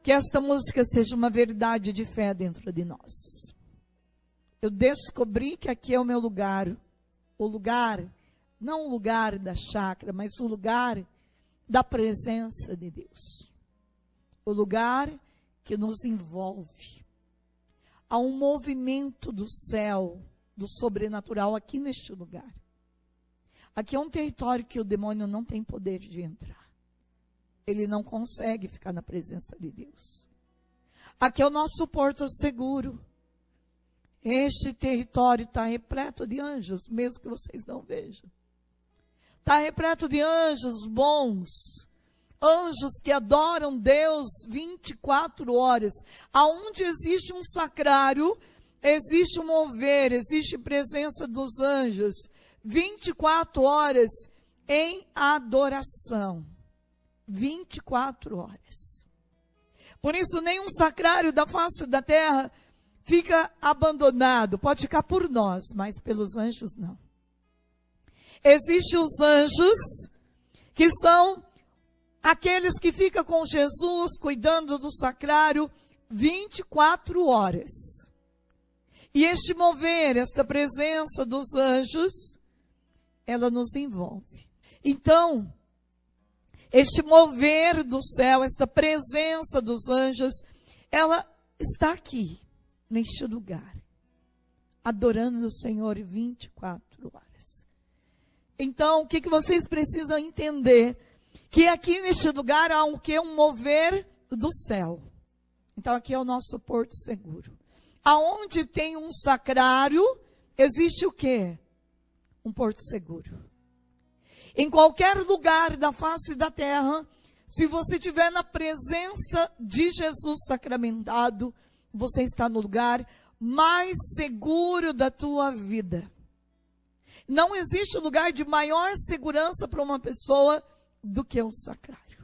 que esta música seja uma verdade de fé dentro de nós. Eu descobri que aqui é o meu lugar. O lugar, não o lugar da chácara, mas o lugar da presença de Deus. O lugar que nos envolve. Há um movimento do céu, do sobrenatural aqui neste lugar. Aqui é um território que o demônio não tem poder de entrar. Ele não consegue ficar na presença de Deus. Aqui é o nosso porto seguro. Este território está repleto de anjos, mesmo que vocês não vejam. Está repleto de anjos bons. Anjos que adoram Deus 24 horas. Aonde existe um sacrário, existe um mover, existe presença dos anjos. 24 horas em adoração. 24 horas. Por isso, nenhum sacrário da face da terra fica abandonado. Pode ficar por nós, mas pelos anjos não. Existem os anjos que são aqueles que ficam com Jesus, cuidando do sacrário 24 horas. E este mover, esta presença dos anjos, ela nos envolve. Então, este mover do céu, esta presença dos anjos, ela está aqui, neste lugar, adorando o Senhor 24 horas. Então, o que vocês precisam entender? Que aqui neste lugar há o que? Um mover do céu. Então, aqui é o nosso porto seguro. Aonde tem um sacrário, existe o quê? Um porto seguro. Em qualquer lugar da face da terra, se você estiver na presença de Jesus sacramentado, você está no lugar mais seguro da tua vida. Não existe lugar de maior segurança para uma pessoa do que o sacrário.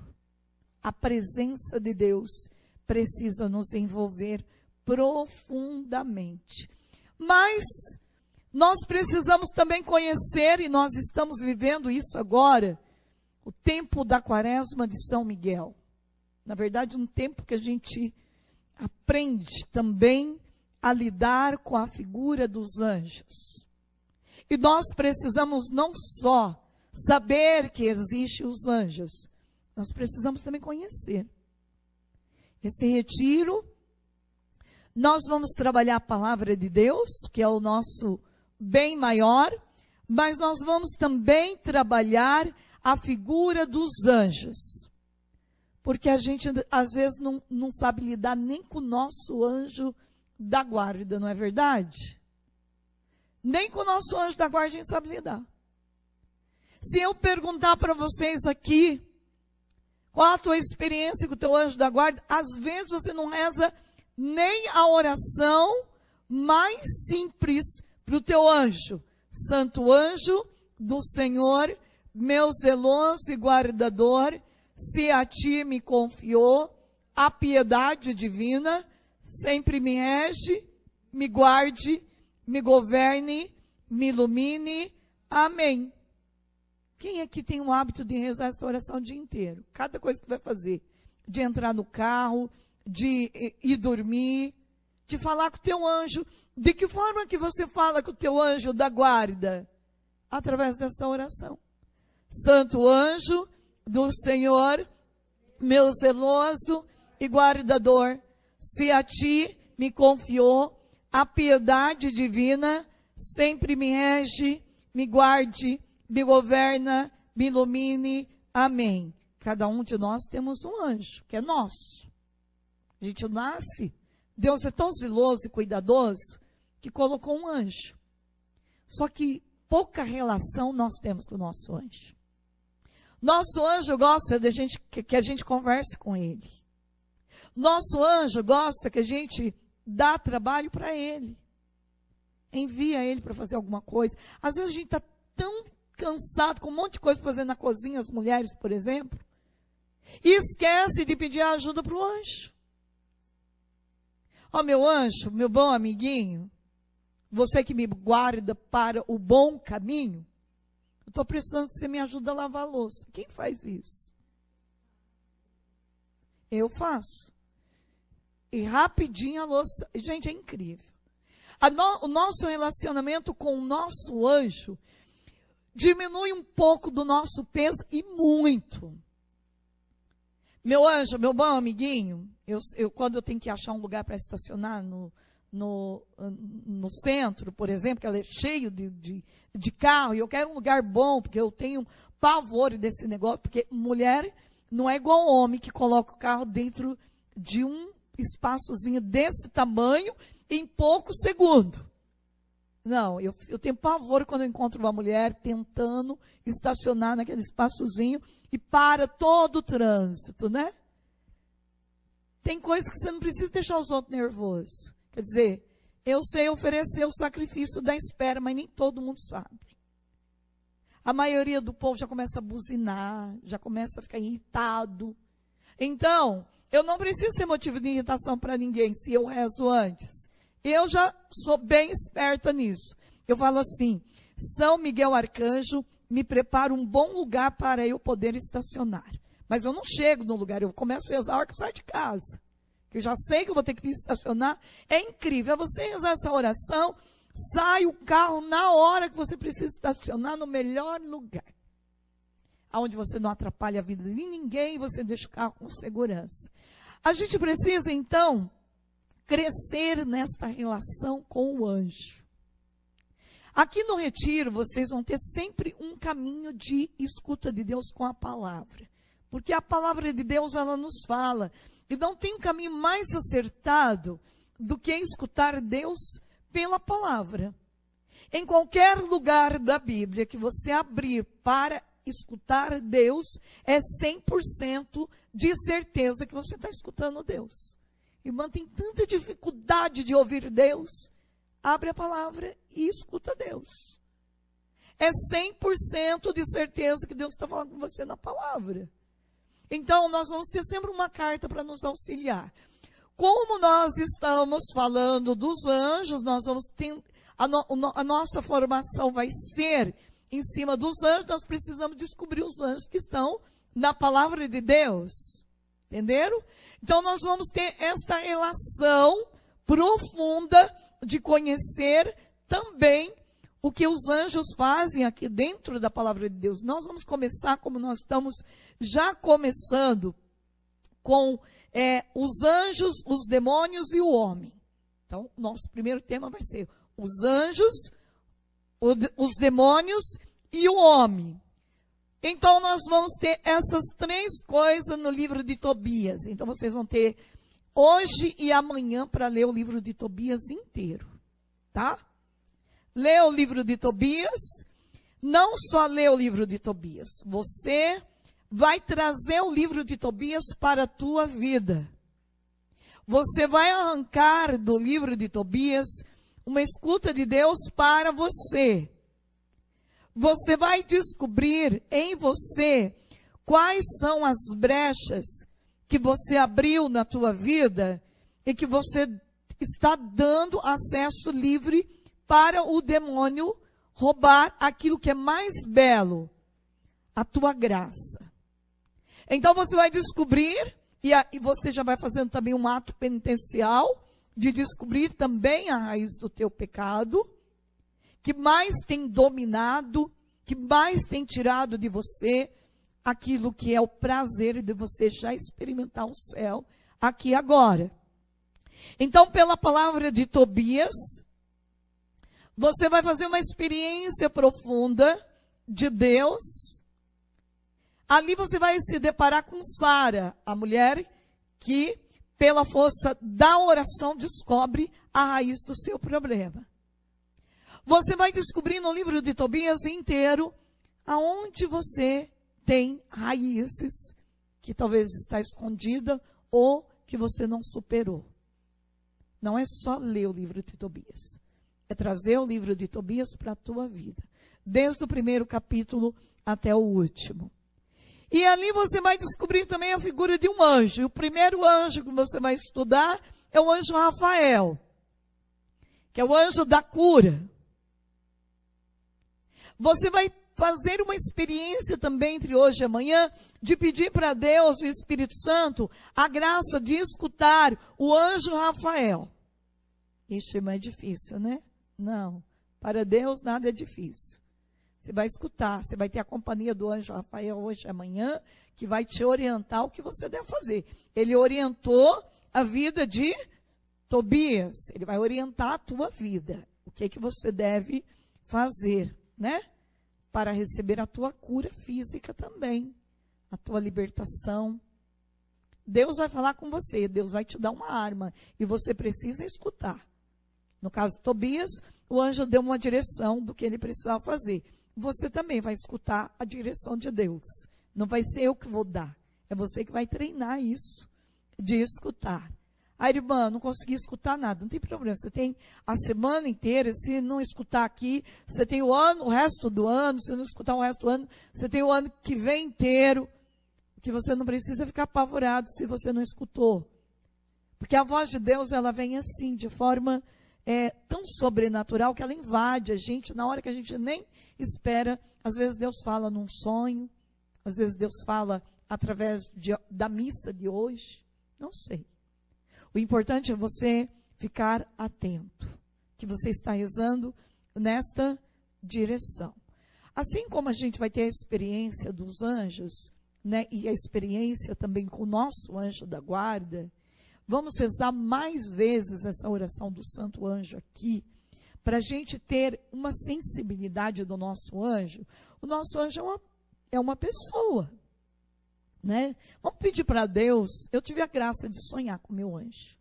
A presença de Deus precisa nos envolver profundamente. Mas nós precisamos também conhecer, e nós estamos vivendo isso agora, o tempo da Quaresma de São Miguel. Na verdade, um tempo que a gente aprende também a lidar com a figura dos anjos. E nós precisamos não só saber que existem os anjos, nós precisamos também conhecer. Esse retiro, nós vamos trabalhar a palavra de Deus, que é o nosso bem maior, mas nós vamos também trabalhar a figura dos anjos. Porque a gente, às vezes, não sabe lidar nem com o nosso anjo da guarda, não é verdade? Nem com o nosso anjo da guarda a gente sabe lidar. Se eu perguntar para vocês aqui, qual a tua experiência com o teu anjo da guarda, às vezes você não reza nem a oração mais simples para o teu anjo. Santo anjo do Senhor, meu zeloso e guardador, se a ti me confiou a piedade divina, sempre me rege, me guarde, me governe, me ilumine. Amém. Quem aqui tem o hábito de rezar esta oração o dia inteiro? Cada coisa que vai fazer, de entrar no carro, de ir dormir, de falar com o teu anjo. De que forma que você fala com o teu anjo da guarda? Através desta oração. Santo anjo do Senhor, meu zeloso e guardador, se a ti me confiou a piedade divina, sempre me rege, me guarde, me governa, me ilumine. Amém. Cada um de nós temos um anjo, que é nosso. A gente nasce, Deus é tão zeloso e cuidadoso, que colocou um anjo. Só que pouca relação nós temos com o nosso anjo. Nosso anjo gosta de que a gente converse com ele. Nosso anjo gosta que a gente dá trabalho para ele. Envia ele para fazer alguma coisa. Às vezes a gente está tão cansado, com um monte de coisa para fazer na cozinha, as mulheres, por exemplo, e esquece de pedir ajuda para o anjo. Ó, meu anjo, meu bom amiguinho, você que me guarda para o bom caminho, eu estou precisando que você me ajude a lavar a louça. Quem faz isso? Eu faço. e rapidinho a louça. Gente, é incrível. O nosso relacionamento com o nosso anjo diminui um pouco do nosso peso e muito. Meu anjo, meu bom amiguinho, quando eu tenho que achar um lugar para estacionar no centro, por exemplo, que ela é cheio de carro, e eu quero um lugar bom, porque eu tenho pavor desse negócio, porque mulher não é igual homem que coloca o carro dentro de um espaçozinho desse tamanho em poucos segundos. Não, eu tenho pavor quando eu encontro uma mulher tentando estacionar naquele espaçozinho e para todo o trânsito, né? Tem coisas que você não precisa deixar os outros nervosos. Quer dizer, eu sei oferecer o sacrifício da espera, mas nem todo mundo sabe. A maioria do povo já começa a buzinar, já começa a ficar irritado. Então, eu não preciso ser motivo de irritação para ninguém se eu rezo antes. Eu já sou bem esperta nisso. Eu falo assim, São Miguel Arcanjo, me prepara um bom lugar para eu poder estacionar. Mas eu não chego no lugar, eu começo a rezar a hora que eu saio de casa. Que eu já sei que eu vou ter que estacionar. É incrível, você rezar essa oração, sai o carro na hora que você precisa estacionar no melhor lugar. Onde você não atrapalha a vida de ninguém, você deixa o carro com segurança. A gente precisa, então, crescer nesta relação com o anjo. Aqui no retiro, vocês vão ter sempre um caminho de escuta de Deus com a palavra. Porque a palavra de Deus, ela nos fala. E não tem um caminho mais acertado do que escutar Deus pela palavra. Em qualquer lugar da Bíblia que você abrir para escutar Deus, é 100% de certeza que você está escutando Deus. Irmã, tem tanta dificuldade de ouvir Deus. Abre a palavra e escuta Deus. É 100% de certeza que Deus está falando com você na palavra. Então, nós vamos ter sempre uma carta para nos auxiliar. Como nós estamos falando dos anjos, nós vamos ter, a nossa formação vai ser em cima dos anjos, nós precisamos descobrir os anjos que estão na palavra de Deus. Entenderam? Então, nós vamos ter essa relação profunda de conhecer também o que os anjos fazem aqui dentro da palavra de Deus. Nós vamos começar, como nós estamos já começando, com os anjos, os demônios e o homem. Então, nosso primeiro tema vai ser os anjos, os demônios e o homem. Então, nós vamos ter essas três coisas no livro de Tobias. Então, vocês vão ter hoje e amanhã para ler o livro de Tobias inteiro, tá? Lê o livro de Tobias, não só lê o livro de Tobias, você vai trazer o livro de Tobias para a tua vida. Você vai arrancar do livro de Tobias uma escuta de Deus para você. Você vai descobrir em você quais são as brechas que você abriu na tua vida e que você está dando acesso livre para o demônio roubar aquilo que é mais belo, a tua graça. Então você vai descobrir, e você já vai fazendo também um ato penitencial, de descobrir também a raiz do teu pecado, que mais tem dominado, que mais tem tirado de você aquilo que é o prazer de você já experimentar o céu aqui agora. Então, pela palavra de Tobias, você vai fazer uma experiência profunda de Deus. Ali você vai se deparar com Sara, a mulher que, pela força da oração, descobre a raiz do seu problema. Você vai descobrir no livro de Tobias inteiro aonde você tem raízes que talvez está escondida ou que você não superou. Não é só ler o livro de Tobias. É trazer o livro de Tobias para a tua vida. Desde o primeiro capítulo até o último. E ali você vai descobrir também a figura de um anjo. E o primeiro anjo que você vai estudar é o anjo Rafael. Que é o anjo da cura. Você vai fazer uma experiência também entre hoje e amanhã, de pedir para Deus e o Espírito Santo a graça de escutar o anjo Rafael. Ixi, mas é difícil, né? Não, para Deus nada é difícil. Você vai escutar, você vai ter a companhia do anjo Rafael hoje e amanhã, que vai te orientar o que você deve fazer. Ele orientou a vida de Tobias, ele vai orientar a tua vida. O que você deve fazer, né? Para receber a tua cura física também, a tua libertação. Deus vai falar com você, Deus vai te dar uma arma, e você precisa escutar. No caso de Tobias, o anjo deu uma direção do que ele precisava fazer. Você também vai escutar a direção de Deus. Não vai ser eu que vou dar, é você que vai treinar isso, de escutar. Ah, irmã, não consegui escutar nada, não tem problema, você tem a semana inteira, se não escutar aqui, você tem o ano, o resto do ano, se não escutar o resto do ano, você tem o ano que vem inteiro, que você não precisa ficar apavorado se você não escutou. Porque a voz de Deus, ela vem assim, de forma tão sobrenatural, que ela invade a gente na hora que a gente nem espera. Às vezes Deus fala num sonho, às vezes Deus fala através da missa de hoje, não sei. O importante é você ficar atento, que você está rezando nesta direção. Assim como a gente vai ter a experiência dos anjos, né, e a experiência também com o nosso anjo da guarda, vamos rezar mais vezes essa oração do Santo Anjo aqui, para a gente ter uma sensibilidade do nosso anjo. O nosso anjo é uma pessoa, né? Vamos pedir para Deus. Eu tive a graça de sonhar com meu anjo.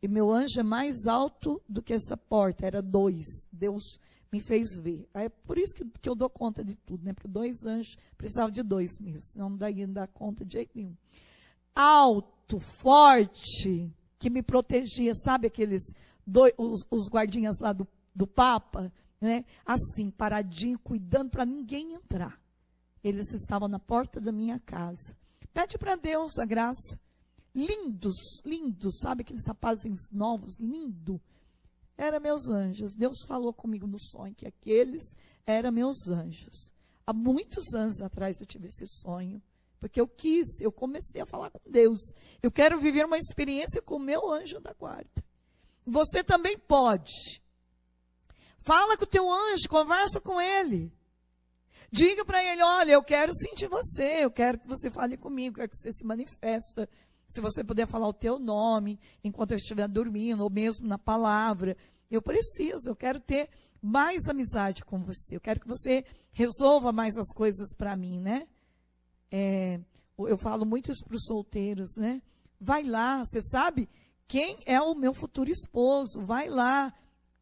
E meu anjo é mais alto do que essa porta, era 2. Deus me fez ver. É por isso que eu dou conta de tudo, né? Porque 2 anjos precisavam de 2 mesmo, senão não daria dar conta de jeito nenhum. Alto, forte, que me protegia, sabe aqueles os guardinhas lá do Papa, né? Assim, paradinho, cuidando para ninguém entrar. Eles estavam na porta da minha casa. Pede para Deus a graça. Lindos, lindos, sabe aqueles rapazes novos, lindo. Eram meus anjos. Deus falou comigo no sonho que aqueles eram meus anjos. Há muitos anos atrás eu tive esse sonho. Porque eu comecei a falar com Deus. Eu quero viver uma experiência com o meu anjo da guarda. Você também pode. Fala com o teu anjo, conversa com ele. Diga para ele, olha, eu quero sentir você, eu quero que você fale comigo, eu quero que você se manifesta. Se você puder falar o teu nome, enquanto eu estiver dormindo, ou mesmo na palavra. Eu quero ter mais amizade com você. Eu quero que você resolva mais as coisas para mim, né? Eu falo muito isso para os solteiros, né? Vai lá, você sabe quem é o meu futuro esposo, vai lá,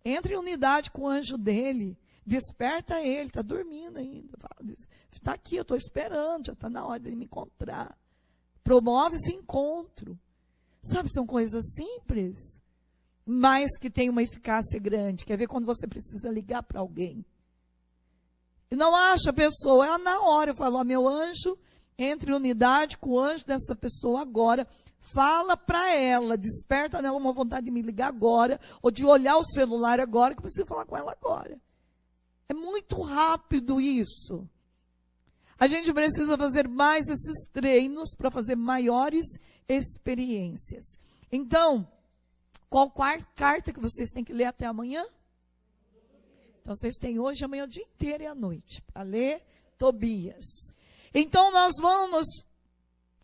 entre em unidade com o anjo dele, desperta ele, está dormindo ainda, está aqui, eu estou esperando, já está na hora dele me encontrar. Promove esse encontro, sabe, são coisas simples, mas que tem uma eficácia grande. Quer ver quando você precisa ligar para alguém? E não acha a pessoa, ela na hora, eu falo, ó, meu anjo, entre em unidade com o anjo dessa pessoa agora, fala para ela, desperta nela uma vontade de me ligar agora, ou de olhar o celular agora, que eu preciso falar com ela agora. É muito rápido isso. A gente precisa fazer mais esses treinos para fazer maiores experiências. Então, qual carta que vocês têm que ler até amanhã? Então, vocês têm hoje, amanhã, o dia inteiro e à noite, para ler Tobias. Então, nós vamos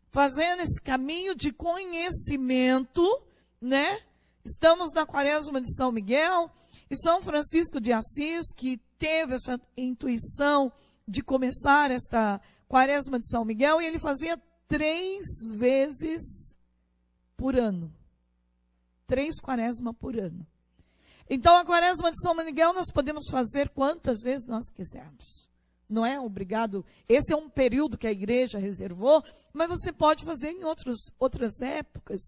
fazendo esse caminho de conhecimento, né? Estamos na Quaresma de São Miguel, e São Francisco de Assis, que teve essa intuição de começar esta Quaresma de São Miguel, e ele fazia 3 vezes por ano. 3 quaresmas por ano. Então, a Quaresma de São Miguel nós podemos fazer quantas vezes nós quisermos. Não é obrigado. Esse é um período que a igreja reservou, mas você pode fazer em outras épocas.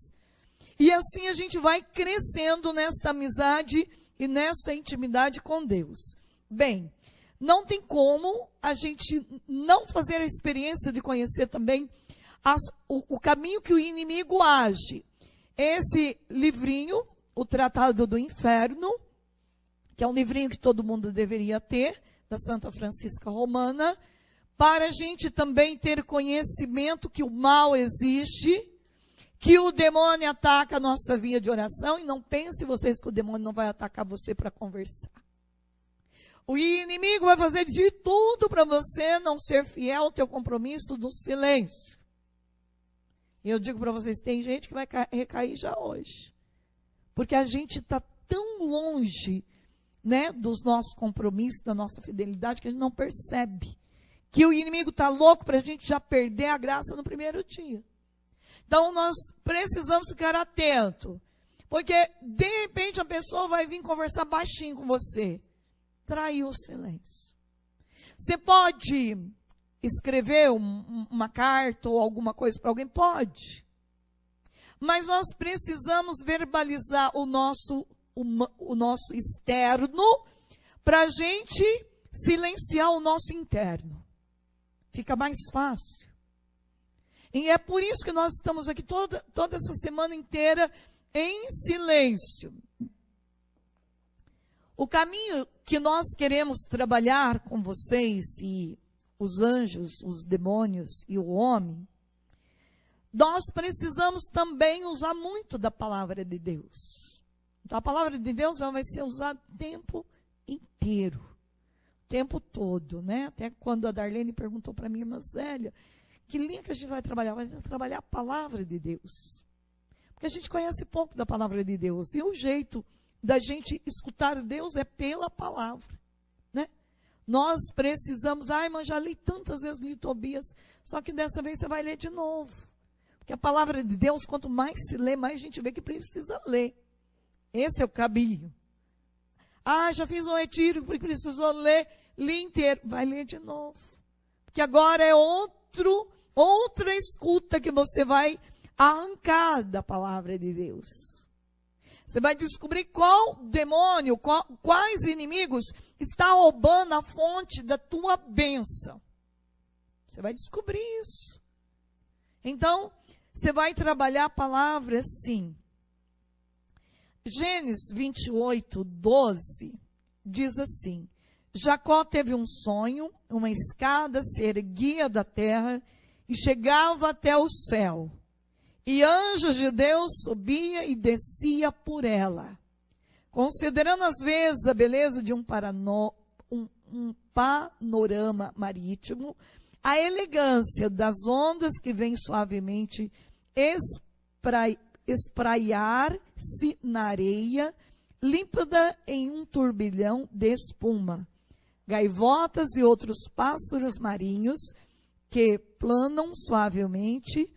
E assim a gente vai crescendo nesta amizade e nessa intimidade com Deus. Bem, não tem como a gente não fazer a experiência de conhecer também o caminho que o inimigo age. Esse livrinho, o Tratado do Inferno, que é um livrinho que todo mundo deveria ter da Santa Francisca Romana, para a gente também ter conhecimento que o mal existe, que o demônio ataca a nossa via de oração, e não pense vocês que o demônio não vai atacar você para conversar. O inimigo vai fazer de tudo para você não ser fiel ao teu compromisso do silêncio. E eu digo para vocês, tem gente que vai recair já hoje. Porque a gente está tão longe, né, dos nossos compromissos, da nossa fidelidade, que a gente não percebe que o inimigo está louco para a gente já perder a graça no primeiro dia. Então, nós precisamos ficar atento. Porque, de repente, a pessoa vai vir conversar baixinho com você. Traiu o silêncio. Você pode escrever uma carta ou alguma coisa para alguém? Pode. Mas nós precisamos verbalizar o nosso externo para a gente silenciar o nosso interno. Fica mais fácil. E é por isso que nós estamos aqui toda essa semana inteira em silêncio. O caminho que nós queremos trabalhar com vocês e os anjos, os demônios e o homem, nós precisamos também usar muito da palavra de Deus. Então, a palavra de Deus ela vai ser usada o tempo inteiro, o tempo todo, né? Até quando a Darlene perguntou para a minha irmã Zélia, que linha que a gente vai trabalhar? Vai trabalhar a palavra de Deus. Porque a gente conhece pouco da palavra de Deus. E o jeito da gente escutar Deus é pela palavra, né? Nós precisamos, irmã, já li tantas vezes no Tobias, só que dessa vez você vai ler de novo. Porque a palavra de Deus, quanto mais se lê, mais a gente vê que precisa ler. Esse é o caminho. Já fiz um retiro, porque precisou ler, li inteiro. Vai ler de novo. Porque agora é outra escuta que você vai arrancar da palavra de Deus. Você vai descobrir qual demônio, quais inimigos está roubando a fonte da tua bênção. Você vai descobrir isso. Então, você vai trabalhar a palavra assim. Gênesis 28, 12, diz assim: Jacó teve um sonho, uma escada se erguia da terra e chegava até o céu. E anjos de Deus subia e descia por ela. Considerando às vezes a beleza de um panorama marítimo, a elegância das ondas que vêm suavemente espraiar-se na areia, límpida em um turbilhão de espuma. Gaivotas e outros pássaros marinhos que planam suavemente,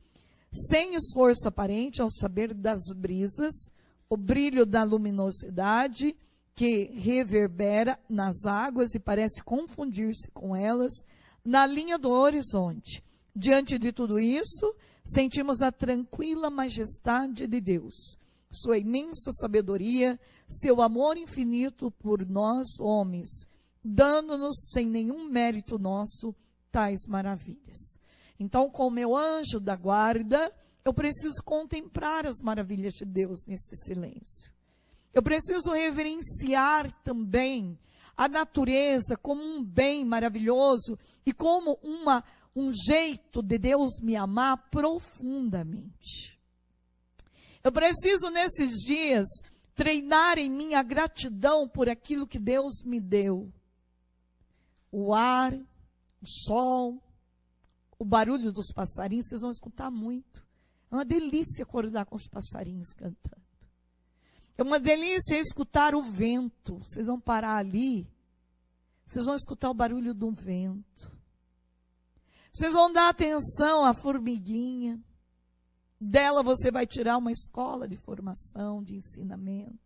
sem esforço aparente ao saber das brisas, o brilho da luminosidade que reverbera nas águas e parece confundir-se com elas na linha do horizonte. Diante de tudo isso, sentimos a tranquila majestade de Deus, sua imensa sabedoria, seu amor infinito por nós homens, dando-nos sem nenhum mérito nosso tais maravilhas. Então, com o meu anjo da guarda, eu preciso contemplar as maravilhas de Deus nesse silêncio. Eu preciso reverenciar também a natureza como um bem maravilhoso e como um jeito de Deus me amar profundamente. Eu preciso, nesses dias, treinar em mim a gratidão por aquilo que Deus me deu. O ar, o sol, o barulho dos passarinhos, vocês vão escutar muito. É uma delícia acordar com os passarinhos cantando. É uma delícia escutar o vento. Vocês vão parar ali, vocês vão escutar o barulho do vento. Vocês vão dar atenção à formiguinha. Dela você vai tirar uma escola de formação, de ensinamento.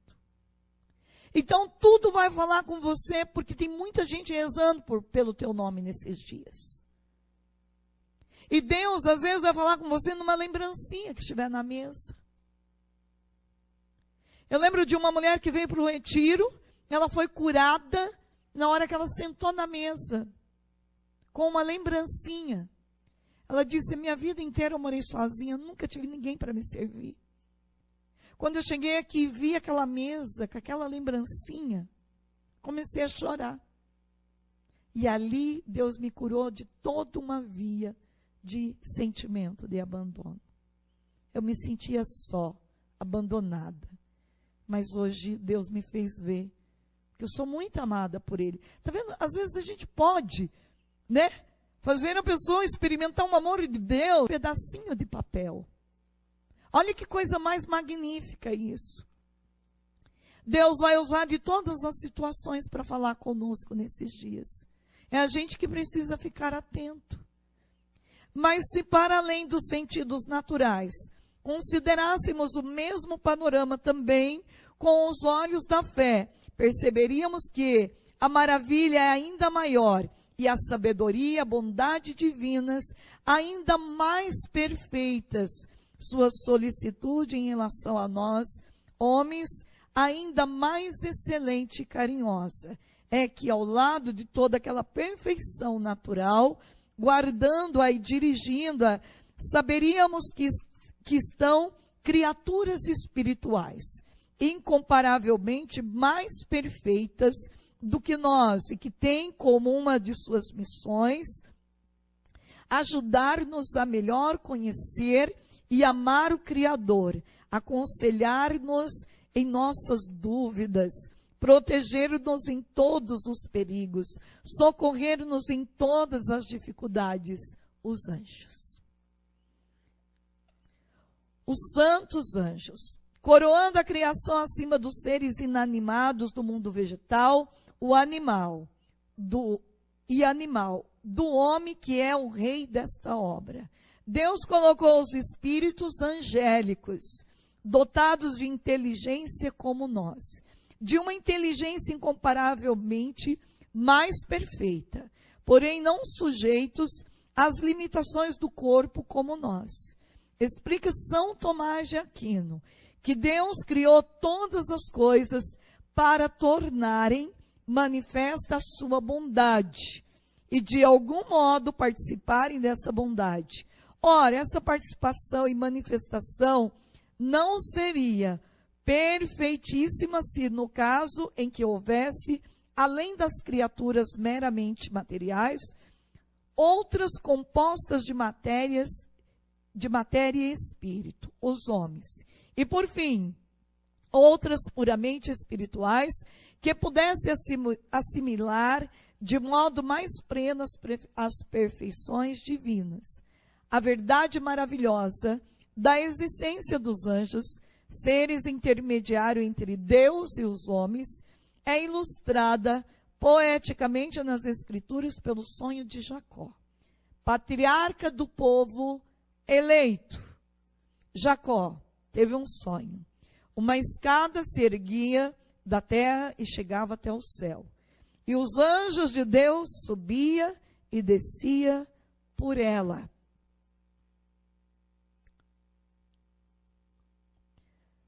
Então tudo vai falar com você, porque tem muita gente rezando pelo teu nome nesses dias. E Deus, às vezes, vai falar com você numa lembrancinha que estiver na mesa. Eu lembro de uma mulher que veio para o retiro, ela foi curada na hora que ela sentou na mesa, com uma lembrancinha. Ela disse: minha vida inteira eu morei sozinha, nunca tive ninguém para me servir. Quando eu cheguei aqui e vi aquela mesa, com aquela lembrancinha, comecei a chorar. E ali Deus me curou de toda uma via de sentimento de abandono. Eu me sentia só, abandonada. Mas hoje Deus me fez ver que eu sou muito amada por Ele. Está vendo? Às vezes a gente pode, né, fazer a pessoa experimentar um amor de Deus, um pedacinho de papel. Olha que coisa mais magnífica isso. Deus vai usar de todas as situações para falar conosco nesses dias. É a gente que precisa ficar atento. Mas se para além dos sentidos naturais, considerássemos o mesmo panorama também com os olhos da fé, perceberíamos que a maravilha é ainda maior e a sabedoria e a bondade divinas ainda mais perfeitas. Sua solicitude em relação a nós, homens, ainda mais excelente e carinhosa. É que ao lado de toda aquela perfeição natural, guardando-a e dirigindo-a, saberíamos que estão criaturas espirituais, incomparavelmente mais perfeitas do que nós, e que têm como uma de suas missões ajudar-nos a melhor conhecer e amar o Criador, aconselhar-nos em nossas dúvidas, proteger-nos em todos os perigos, socorrer-nos em todas as dificuldades, os anjos. Os santos anjos, coroando a criação acima dos seres inanimados do mundo vegetal, o animal, do homem que é o rei desta obra. Deus colocou os espíritos angélicos, dotados de inteligência como nós, de uma inteligência incomparavelmente mais perfeita, porém não sujeitos às limitações do corpo como nós. Explica São Tomás de Aquino que Deus criou todas as coisas para tornarem manifesta a sua bondade e de algum modo participarem dessa bondade. Ora, essa participação e manifestação não seria perfeitíssima se, no caso em que houvesse, além das criaturas meramente materiais, outras compostas de matéria e espírito, os homens. E, por fim, outras puramente espirituais que pudessem assimilar de modo mais pleno as perfeições divinas. A verdade maravilhosa da existência dos anjos, seres intermediários entre Deus e os homens, é ilustrada poeticamente nas Escrituras pelo sonho de Jacó, patriarca do povo eleito. Jacó teve um sonho. Uma escada se erguia da terra e chegava até o céu. E os anjos de Deus subiam e desciam por ela.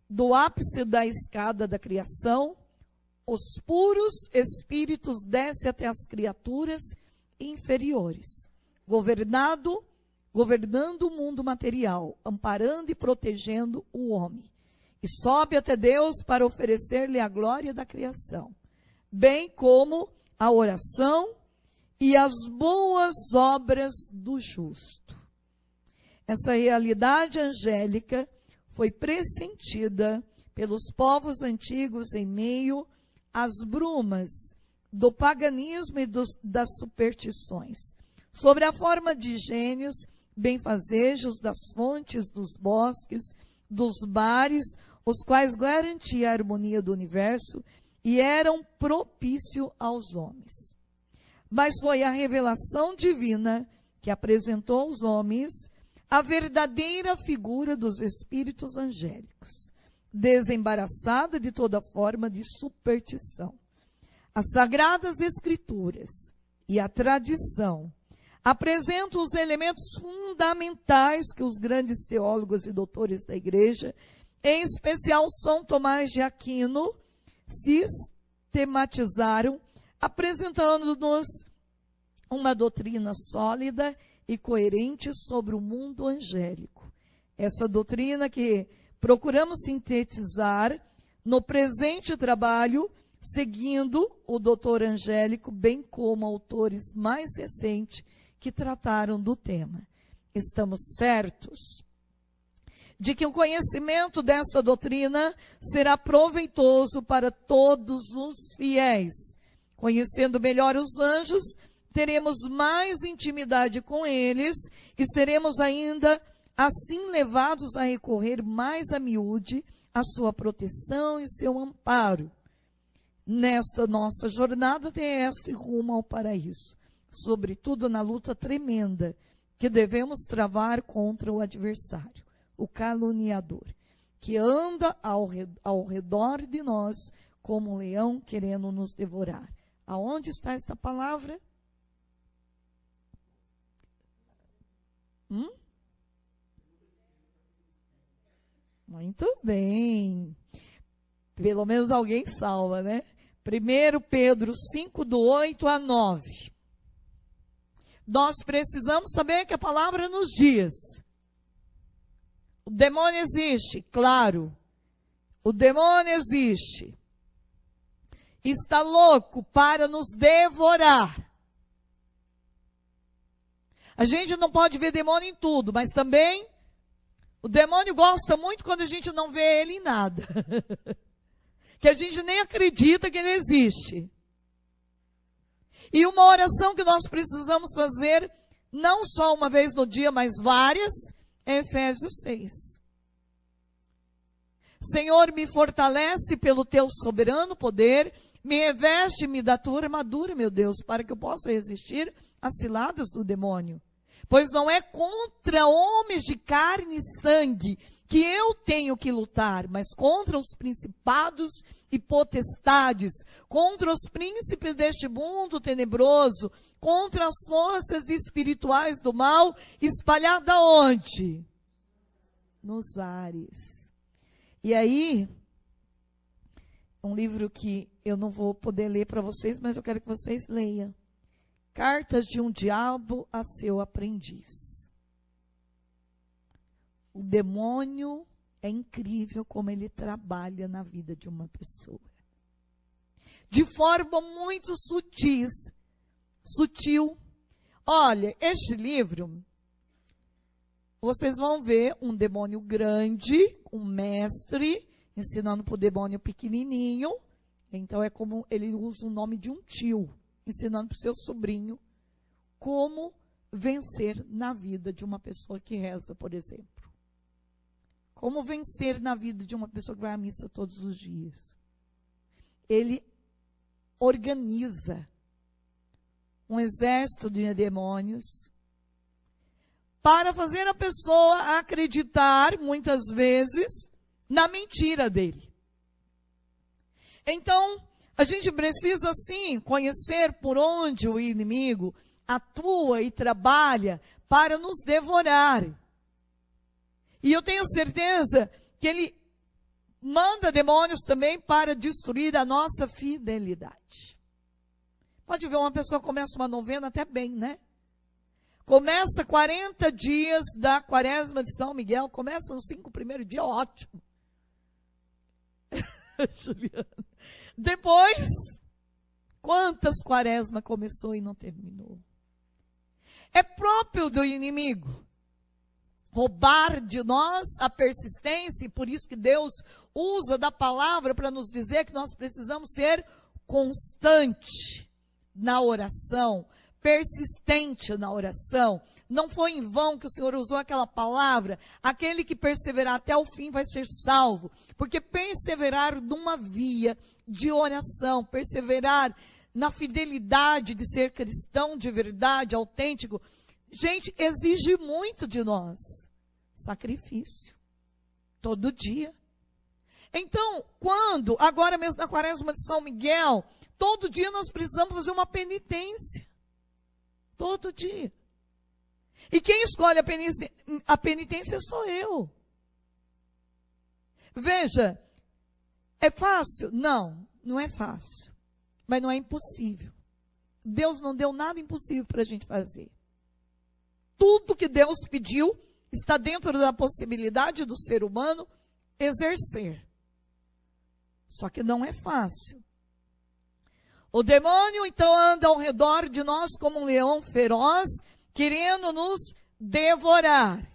Do ápice da escada da criação, os puros espíritos descem até as criaturas inferiores, governando o mundo material, amparando e protegendo o homem. E sobe até Deus para oferecer-lhe a glória da criação, bem como a oração e as boas obras do justo. Essa realidade angélica foi pressentida pelos povos antigos em meio às brumas do paganismo e das superstições, sobre a forma de gênios, benfazejos das fontes, dos bosques, dos mares, os quais garantiam a harmonia do universo e eram propícios aos homens. Mas foi a revelação divina que apresentou aos homens a verdadeira figura dos espíritos angélicos, desembaraçada de toda forma de superstição. As Sagradas Escrituras e a tradição apresentam os elementos fundamentais que os grandes teólogos e doutores da Igreja, em especial São Tomás de Aquino, sistematizaram, apresentando-nos uma doutrina sólida e coerente sobre o mundo angélico. Essa doutrina que procuramos sintetizar no presente trabalho seguindo o doutor Angélico, bem como autores mais recentes que trataram do tema. Estamos certos de que o conhecimento dessa doutrina será proveitoso para todos os fiéis. Conhecendo melhor os anjos, teremos mais intimidade com eles e seremos ainda assim levados a recorrer mais a miúde à sua proteção e seu amparo. Nesta nossa jornada terrestre rumo ao paraíso, sobretudo na luta tremenda que devemos travar contra o adversário, o caluniador, que anda ao redor de nós como um leão querendo nos devorar. Aonde está esta palavra? Muito bem. Pelo menos alguém salva, né? 1 Pedro 5, do 8 a 9. Nós precisamos saber que a palavra nos diz. O demônio existe, claro. O demônio existe. Está louco para nos devorar. A gente não pode ver demônio em tudo, mas também o demônio gosta muito quando a gente não vê ele em nada. Que a gente nem acredita que ele existe. E uma oração que nós precisamos fazer, não só uma vez no dia, mas várias, é Efésios 6. Senhor, me fortalece pelo teu soberano poder, me reveste-me da tua armadura, meu Deus, para que eu possa resistir às ciladas do demônio. Pois não é contra homens de carne e sangue que eu tenho que lutar, mas contra os principados e potestades, contra os príncipes deste mundo tenebroso, contra as forças espirituais do mal, espalhadas onde? Nos ares. E aí, um livro que eu não vou poder ler para vocês, mas eu quero que vocês leiam. Cartas de um diabo a seu aprendiz. O demônio é incrível como ele trabalha na vida de uma pessoa. De forma muito sutil. Olha, este livro, vocês vão ver um demônio grande, um mestre, ensinando para o demônio pequenininho. Então é como ele usa o nome de um tio, ensinando para o seu sobrinho como vencer na vida de uma pessoa que reza, por exemplo. Como vencer na vida de uma pessoa que vai à missa todos os dias. Ele organiza um exército de demônios para fazer a pessoa acreditar, muitas vezes, na mentira dele. Então, a gente precisa, sim, conhecer por onde o inimigo atua e trabalha para nos devorar. E eu tenho certeza que ele manda demônios também para destruir a nossa fidelidade. Pode ver, uma pessoa começa uma novena até bem, né? Começa 40 dias da quaresma de São Miguel, começa nos 5 primeiros dias, ótimo. Juliana. Depois, quantas quaresmas começou e não terminou? É próprio do inimigo roubar de nós a persistência, e por isso que Deus usa da palavra para nos dizer que nós precisamos ser constante na oração, persistente na oração. Não foi em vão que o Senhor usou aquela palavra, aquele que perseverar até o fim vai ser salvo, porque perseverar numa via de oração, perseverar na fidelidade de ser cristão de verdade, autêntico, gente, exige muito de nós. Sacrifício. Todo dia. Então, agora mesmo na quaresma de São Miguel, todo dia nós precisamos fazer uma penitência. Todo dia. E quem escolhe a penitência sou eu. Veja, é fácil? Não, não é fácil. Mas não é impossível. Deus não deu nada impossível para a gente fazer. Tudo que Deus pediu está dentro da possibilidade do ser humano exercer. Só que não é fácil. O demônio, então, anda ao redor de nós como um leão feroz, querendo nos devorar.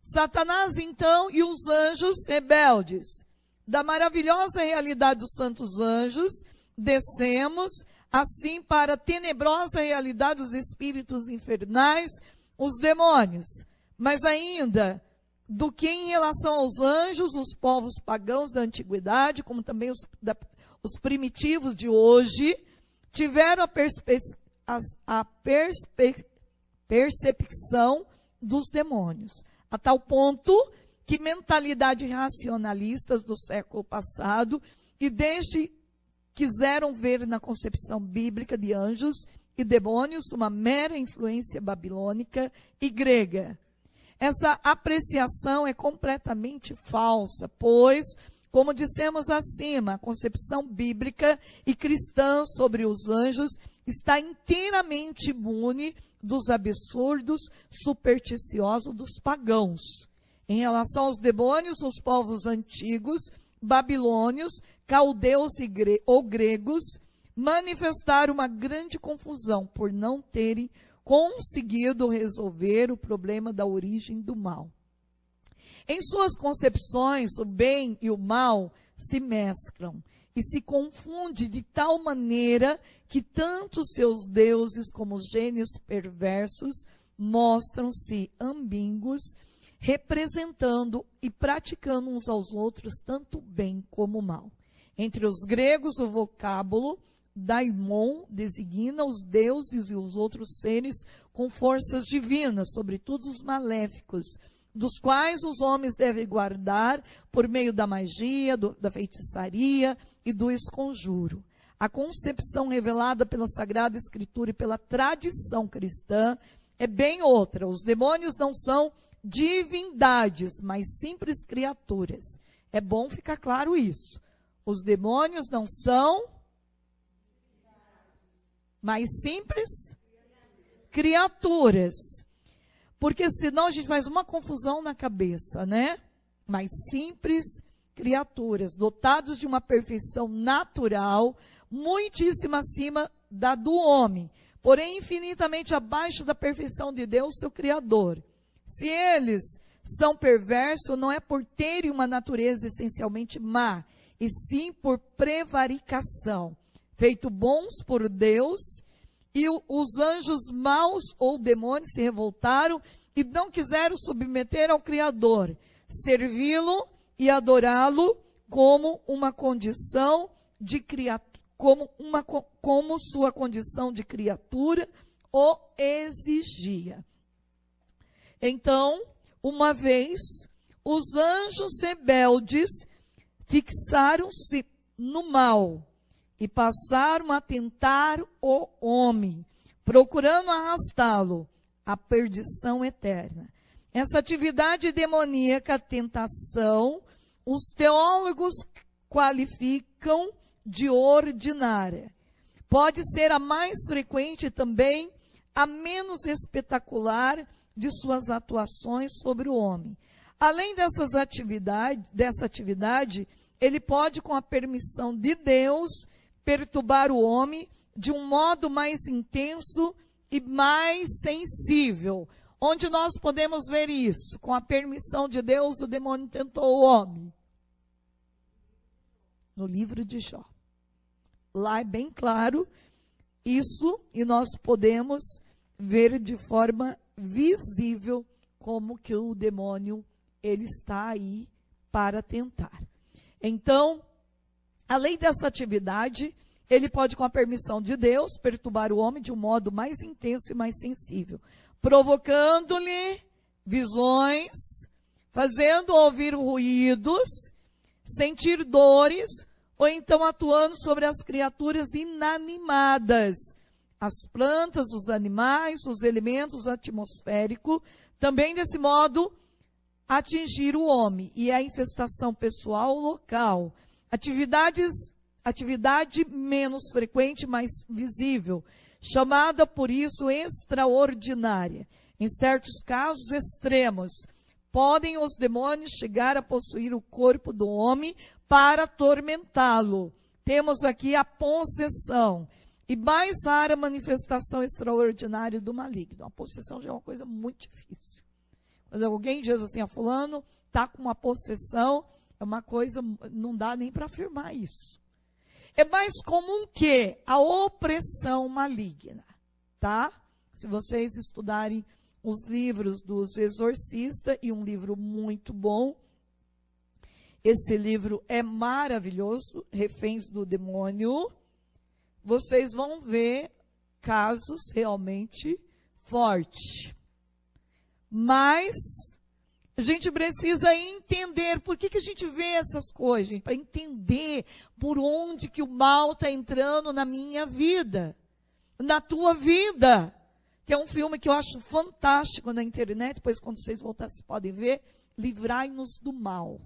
Satanás, então, e os anjos rebeldes. Da maravilhosa realidade dos santos anjos, descemos, assim, para a tenebrosa realidade dos espíritos infernais, os demônios. Mas ainda, do que em relação aos anjos, os povos pagãos da antiguidade, como também os primitivos de hoje, tiveram a percepção dos demônios. A tal ponto que mentalidade racionalistas do século passado e desde quiseram ver na concepção bíblica de anjos e demônios uma mera influência babilônica e grega. Essa apreciação é completamente falsa, pois, como dissemos acima, a concepção bíblica e cristã sobre os anjos está inteiramente imune dos absurdos supersticiosos dos pagãos. Em relação aos demônios, os povos antigos, babilônios, caldeus ou gregos, manifestaram uma grande confusão por não terem conseguido resolver o problema da origem do mal. Em suas concepções, o bem e o mal se mesclam e se confundem de tal maneira que tanto seus deuses como os gênios perversos mostram-se ambíguos, representando e praticando uns aos outros tanto o bem como o mal. Entre os gregos, o vocábulo daimon designa os deuses e os outros seres com forças divinas, sobretudo os maléficos, dos quais os homens devem guardar por meio da magia, da feitiçaria e do esconjuro. A concepção revelada pela Sagrada Escritura e pela tradição cristã é bem outra. Os demônios não são divindades, mas simples criaturas. É bom ficar claro isso. Os demônios não são mais simples criaturas. Porque senão a gente faz uma confusão na cabeça, né? Mas simples criaturas, dotados de uma perfeição natural, muitíssimo acima da do homem, porém infinitamente abaixo da perfeição de Deus, seu Criador. Se eles são perversos, não é por terem uma natureza essencialmente má, e sim por prevaricação, feito bons por Deus, e os anjos maus ou demônios se revoltaram e não quiseram submeter ao Criador, servi-lo e adorá-lo como uma condição de criatura, como sua condição de criatura o exigia. Então, uma vez, os anjos rebeldes fixaram-se no mal e passaram a tentar o homem, procurando arrastá-lo à perdição eterna. Essa atividade demoníaca, tentação, os teólogos qualificam de ordinária. Pode ser a mais frequente e também a menos espetacular de suas atuações sobre o homem. Além dessa atividade, ele pode, com a permissão de Deus, perturbar o homem de um modo mais intenso e mais sensível. Onde nós podemos ver isso? Com a permissão de Deus, o demônio tentou o homem. No livro de Jó. Lá é bem claro isso, e nós podemos ver de forma visível como que o demônio, ele está aí para tentar. Então, além dessa atividade, ele pode, com a permissão de Deus, perturbar o homem de um modo mais intenso e mais sensível, provocando-lhe visões, fazendo ouvir ruídos, sentir dores, ou então atuando sobre as criaturas inanimadas, as plantas, os animais, os elementos atmosféricos, também desse modo atingir o homem, e a infestação pessoal local. Atividade menos frequente, mas visível, chamada por isso extraordinária. Em certos casos extremos, podem os demônios chegar a possuir o corpo do homem para atormentá-lo, temos aqui a possessão. E mais rara manifestação extraordinária do maligno. A possessão já é uma coisa muito difícil. Quando alguém diz assim, fulano está com uma possessão, é uma coisa, não dá nem para afirmar isso. É mais comum que a opressão maligna, tá? Se vocês estudarem os livros dos exorcistas, e um livro muito bom, esse livro é maravilhoso, Reféns do Demônio, vocês vão ver casos realmente fortes. Mas a gente precisa entender por que a gente vê essas coisas, para entender por onde que o mal está entrando na minha vida, na tua vida. Que é um filme que eu acho fantástico na internet, depois quando vocês voltarem, vocês podem ver, Livrai-nos do Mal.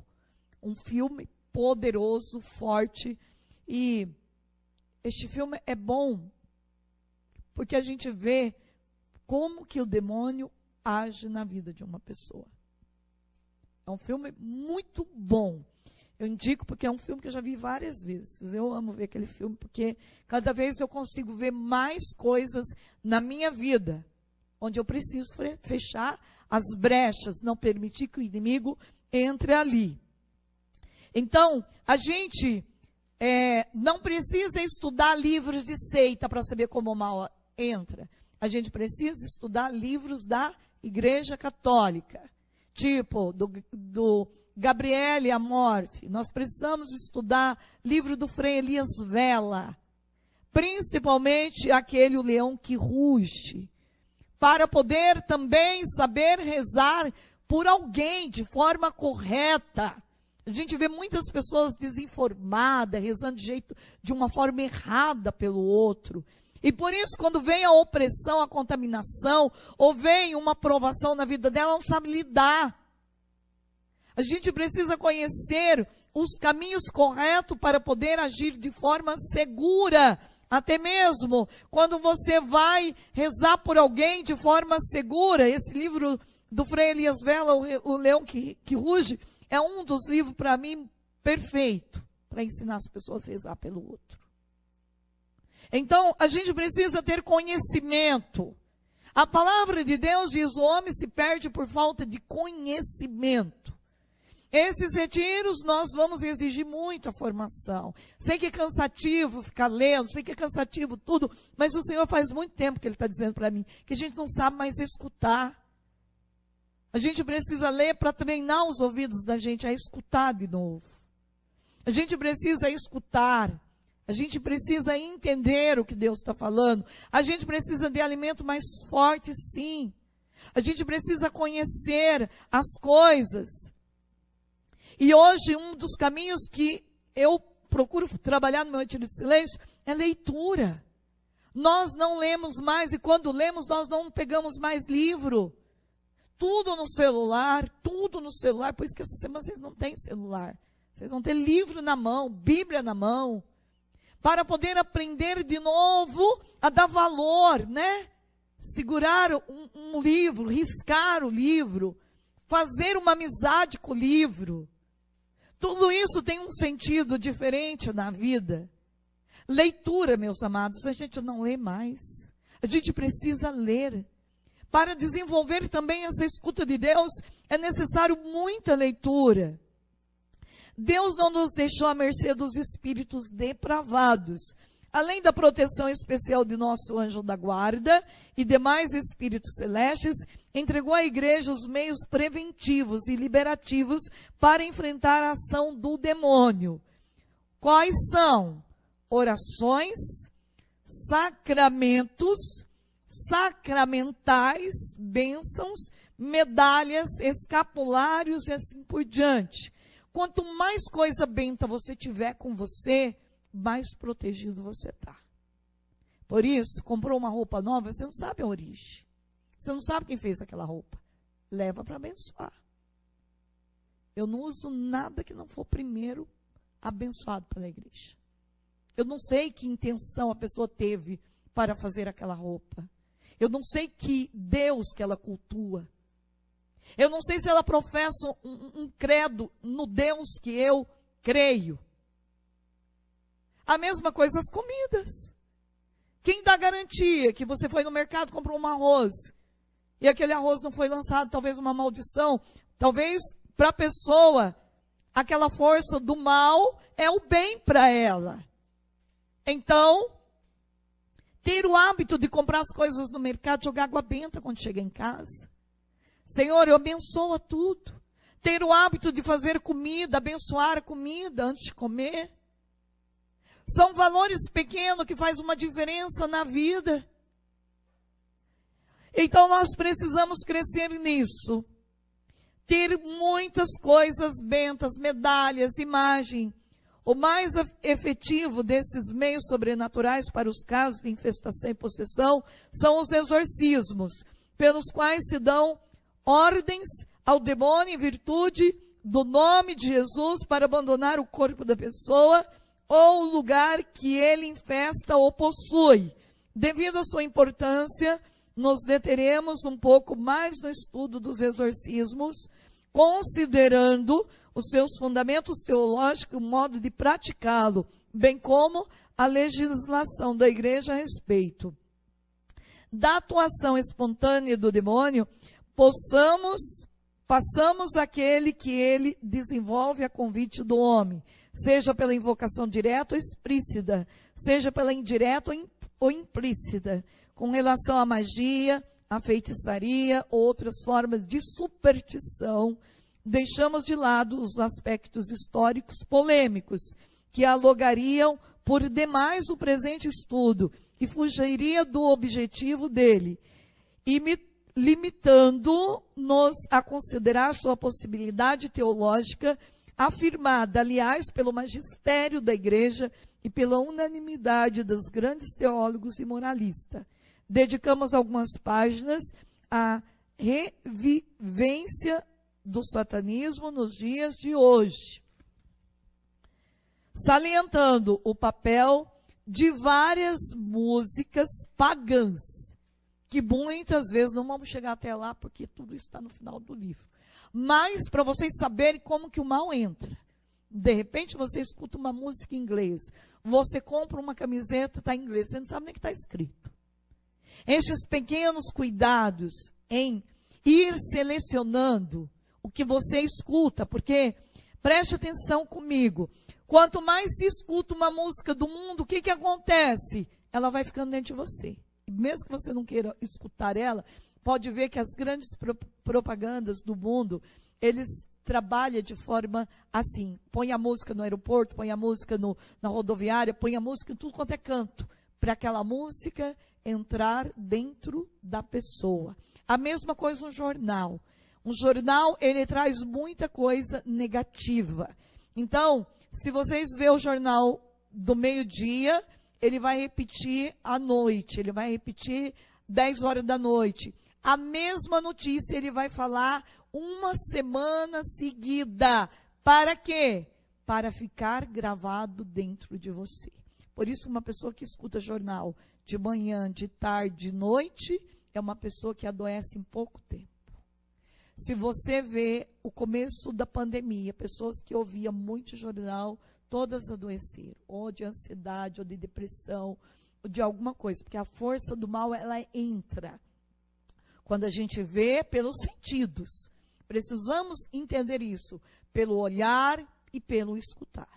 Um filme poderoso, forte, e este filme é bom, porque a gente vê como que o demônio age na vida de uma pessoa. É um filme muito bom. Eu indico porque é um filme que eu já vi várias vezes. Eu amo ver aquele filme porque cada vez eu consigo ver mais coisas na minha vida, onde eu preciso fechar as brechas, não permitir que o inimigo entre ali. Então, a gente não precisa estudar livros de seita para saber como o mal entra. A gente precisa estudar livros da Igreja Católica, tipo do Gabriele Amorfi. Nós precisamos estudar livro do Frei Elias Vela, principalmente aquele O Leão que Ruge, para poder também saber rezar por alguém de forma correta. A gente vê muitas pessoas desinformadas, rezando de uma forma errada pelo outro. E por isso, quando vem a opressão, a contaminação, ou vem uma provação na vida dela, ela não sabe lidar. A gente precisa conhecer os caminhos corretos para poder agir de forma segura. Até mesmo quando você vai rezar por alguém de forma segura. Esse livro do Frei Elias Vela, O Leão que Ruge, é um dos livros, para mim, perfeito para ensinar as pessoas a rezar pelo outro. Então, a gente precisa ter conhecimento. A palavra de Deus diz: o homem se perde por falta de conhecimento. Esses retiros, nós vamos exigir muito a formação. Sei que é cansativo ficar lendo, sei que é cansativo tudo, mas o Senhor faz muito tempo que Ele está dizendo para mim que a gente não sabe mais escutar. A gente precisa ler para treinar os ouvidos da gente a escutar de novo. A gente precisa escutar. A gente precisa entender o que Deus está falando. A gente precisa de alimento mais forte, sim. A gente precisa conhecer as coisas. E hoje, um dos caminhos que eu procuro trabalhar no meu retiro de silêncio é leitura. Nós não lemos mais, e quando lemos, nós não pegamos mais livro. Tudo no celular, por isso que essa semana vocês não têm celular. Vocês vão ter livro na mão, Bíblia na mão, para poder aprender de novo a dar valor, né? Segurar um livro, riscar o livro, fazer uma amizade com o livro. Tudo isso tem um sentido diferente na vida. Leitura, meus amados, a gente não lê mais. A gente precisa ler. Para desenvolver também essa escuta de Deus, é necessário muita leitura. Deus não nos deixou à mercê dos espíritos depravados. Além da proteção especial de nosso anjo da guarda e demais espíritos celestes, entregou à igreja os meios preventivos e liberativos para enfrentar a ação do demônio. Quais são? Orações, sacramentos, sacramentais, bênçãos, medalhas, escapulários e assim por diante. Quanto mais coisa benta você tiver com você, mais protegido você está. Por isso, comprou uma roupa nova, você não sabe a origem. Você não sabe quem fez aquela roupa. Leva para abençoar. Eu não uso nada que não for primeiro abençoado pela igreja. Eu não sei que intenção a pessoa teve para fazer aquela roupa. Eu não sei que Deus que ela cultua. Eu não sei se ela professa um credo no Deus que eu creio. A mesma coisa as comidas. Quem dá garantia que você foi no mercado, comprou um arroz, e aquele arroz não foi lançado, talvez uma maldição, talvez para a pessoa, aquela força do mal é o bem para ela. Então, ter o hábito de comprar as coisas no mercado, jogar água benta quando chega em casa. Senhor, eu abençoo tudo. Ter o hábito de fazer comida, abençoar a comida antes de comer. São valores pequenos que fazem uma diferença na vida. Então nós precisamos crescer nisso. Ter muitas coisas bentas, medalhas, imagem. O mais efetivo desses meios sobrenaturais para os casos de infestação e possessão são os exorcismos, pelos quais se dão ordens ao demônio em virtude do nome de Jesus para abandonar o corpo da pessoa ou o lugar que ele infesta ou possui. Devido à sua importância, nos deteremos um pouco mais no estudo dos exorcismos, considerando os seus fundamentos teológicos, o modo de praticá-lo, bem como a legislação da igreja a respeito. Da atuação espontânea do demônio, passamos aquele que ele desenvolve a convite do homem, seja pela invocação direta ou explícita, seja pela indireta ou implícita, com relação à magia, à feitiçaria, outras formas de superstição. Deixamos de lado os aspectos históricos polêmicos, que alongariam por demais o presente estudo e fugiria do objetivo dele, limitando-nos a considerar sua possibilidade teológica, afirmada, aliás, pelo magistério da igreja e pela unanimidade dos grandes teólogos e moralistas. Dedicamos algumas páginas à revivência do satanismo nos dias de hoje, salientando o papel de várias músicas pagãs, que muitas vezes não vamos chegar até lá, porque tudo está no final do livro. Mas para vocês saberem como que o mal entra. De repente você escuta uma música em inglês, você compra uma camiseta, está em inglês, você não sabe nem o que está escrito. Estes pequenos cuidados em ir selecionando o que você escuta, porque, preste atenção comigo, quanto mais se escuta uma música do mundo, o que que acontece? Ela vai ficando dentro de você. E mesmo que você não queira escutar ela, pode ver que as grandes propagandas do mundo, eles trabalham de forma assim, põe a música no aeroporto, põe a música na rodoviária, põe a música em tudo quanto é canto, para aquela música entrar dentro da pessoa. A mesma coisa no jornal. Um jornal, ele traz muita coisa negativa. Então, se vocês verem o jornal do meio-dia, ele vai repetir à noite, ele vai repetir 10 horas da noite. A mesma notícia ele vai falar uma semana seguida. Para quê? Para ficar gravado dentro de você. Por isso, uma pessoa que escuta jornal de manhã, de tarde, de noite, é uma pessoa que adoece em pouco tempo. Se você vê o começo da pandemia, pessoas que ouviam muito jornal, todas adoeceram, ou de ansiedade, ou de depressão, ou de alguma coisa, porque a força do mal, ela entra. Quando a gente vê pelos sentidos, precisamos entender isso, pelo olhar e pelo escutar.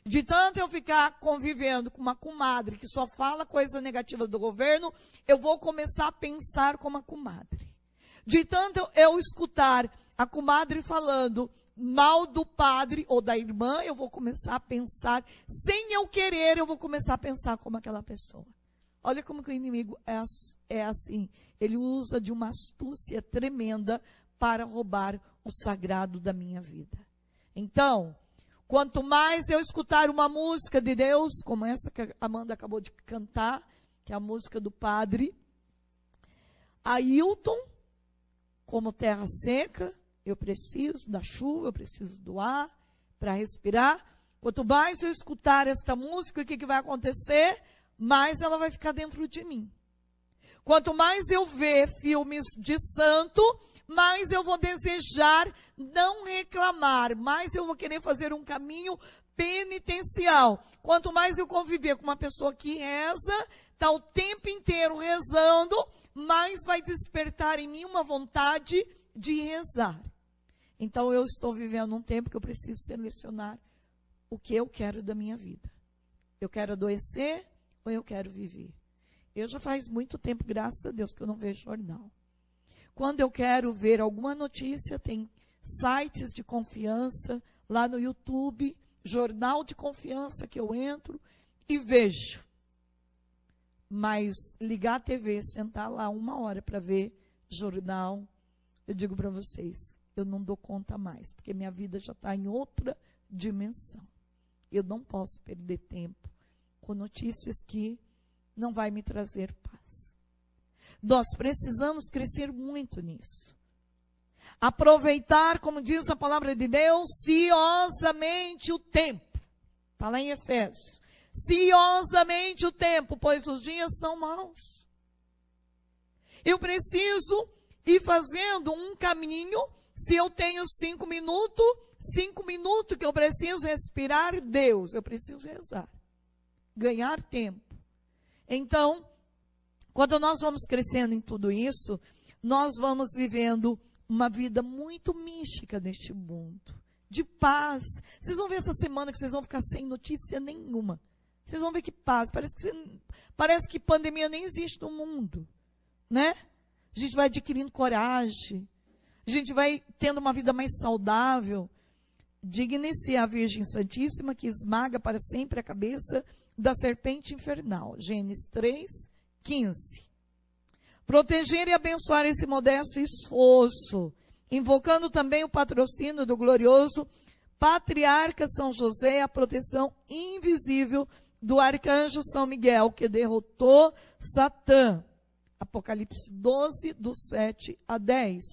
De tanto eu ficar convivendo com uma comadre que só fala coisa negativa do governo, eu vou começar a pensar como a comadre. De tanto eu escutar a comadre falando mal do padre ou da irmã, eu vou começar a pensar, sem eu querer, eu vou começar a pensar como aquela pessoa. Olha como que o inimigo é assim. Ele usa de uma astúcia tremenda para roubar o sagrado da minha vida. Então, quanto mais eu escutar uma música de Deus, como essa que a Amanda acabou de cantar, que é a música do padre Ailton, como terra seca, eu preciso da chuva, eu preciso do ar para respirar. Quanto mais eu escutar esta música, o que vai acontecer? Mais ela vai ficar dentro de mim. Quanto mais eu ver filmes de santo, mais eu vou desejar não reclamar, mais eu vou querer fazer um caminho penitencial. Quanto mais eu conviver com uma pessoa que reza, está o tempo inteiro rezando, mais vai despertar em mim uma vontade de rezar. Então eu estou vivendo um tempo que eu preciso selecionar o que eu quero da minha vida. Eu quero adoecer ou eu quero viver? Eu já faz muito tempo, graças a Deus, que eu não vejo jornal. Quando eu quero ver alguma notícia, tem sites de confiança lá no YouTube, jornal de confiança que eu entro e vejo. Mas ligar a TV, sentar lá 1 hora para ver jornal, eu digo para vocês, eu não dou conta mais, porque minha vida já está em outra dimensão. Eu não posso perder tempo com notícias que não vai me trazer paz. Nós precisamos crescer muito nisso. Aproveitar, como diz a palavra de Deus, ciosamente o tempo. Está lá em Efésios. Ciosamente o tempo, pois os dias são maus. Eu preciso ir fazendo um caminho. Se eu tenho 5 minutos que eu preciso respirar Deus, eu preciso rezar. Ganhar tempo. Então, quando nós vamos crescendo em tudo isso, nós vamos vivendo uma vida muito mística neste mundo, de paz. Vocês vão ver essa semana que vocês vão ficar sem notícia nenhuma. Vocês vão ver que paz, parece que pandemia nem existe no mundo, né? A gente vai adquirindo coragem, a gente vai tendo uma vida mais saudável. Digne-se a Virgem Santíssima, que esmaga para sempre a cabeça da serpente infernal. Gênesis 3:15. Proteger e abençoar esse modesto esforço, invocando também o patrocínio do glorioso patriarca São José, a proteção invisível do arcanjo São Miguel, que derrotou Satã. Apocalipse 12, do 7 a 10.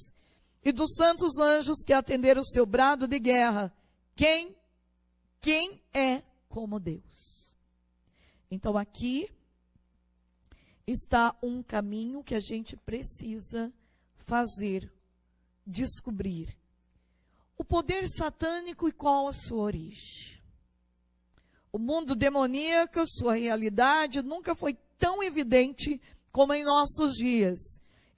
E dos santos anjos que atenderam o seu brado de guerra. Quem é como Deus? Então aqui está um caminho que a gente precisa fazer, descobrir. O poder satânico e qual a sua origem? O mundo demoníaco, sua realidade, nunca foi tão evidente como em nossos dias.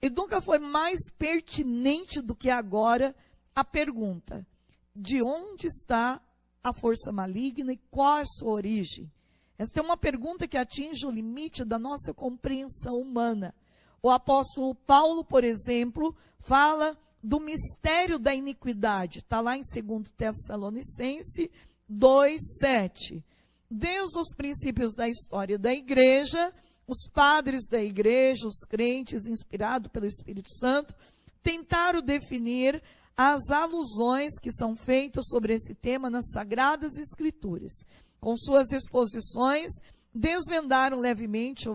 E nunca foi mais pertinente do que agora a pergunta: de onde está a força maligna e qual a sua origem? Esta é uma pergunta que atinge o limite da nossa compreensão humana. O apóstolo Paulo, por exemplo, fala do mistério da iniquidade. Está lá em 2 Tessalonicenses 2:7. Desde os princípios da história da igreja, os padres da igreja, os crentes, inspirados pelo Espírito Santo, tentaram definir as alusões que são feitas sobre esse tema nas Sagradas Escrituras. Com suas exposições, desvendaram levemente o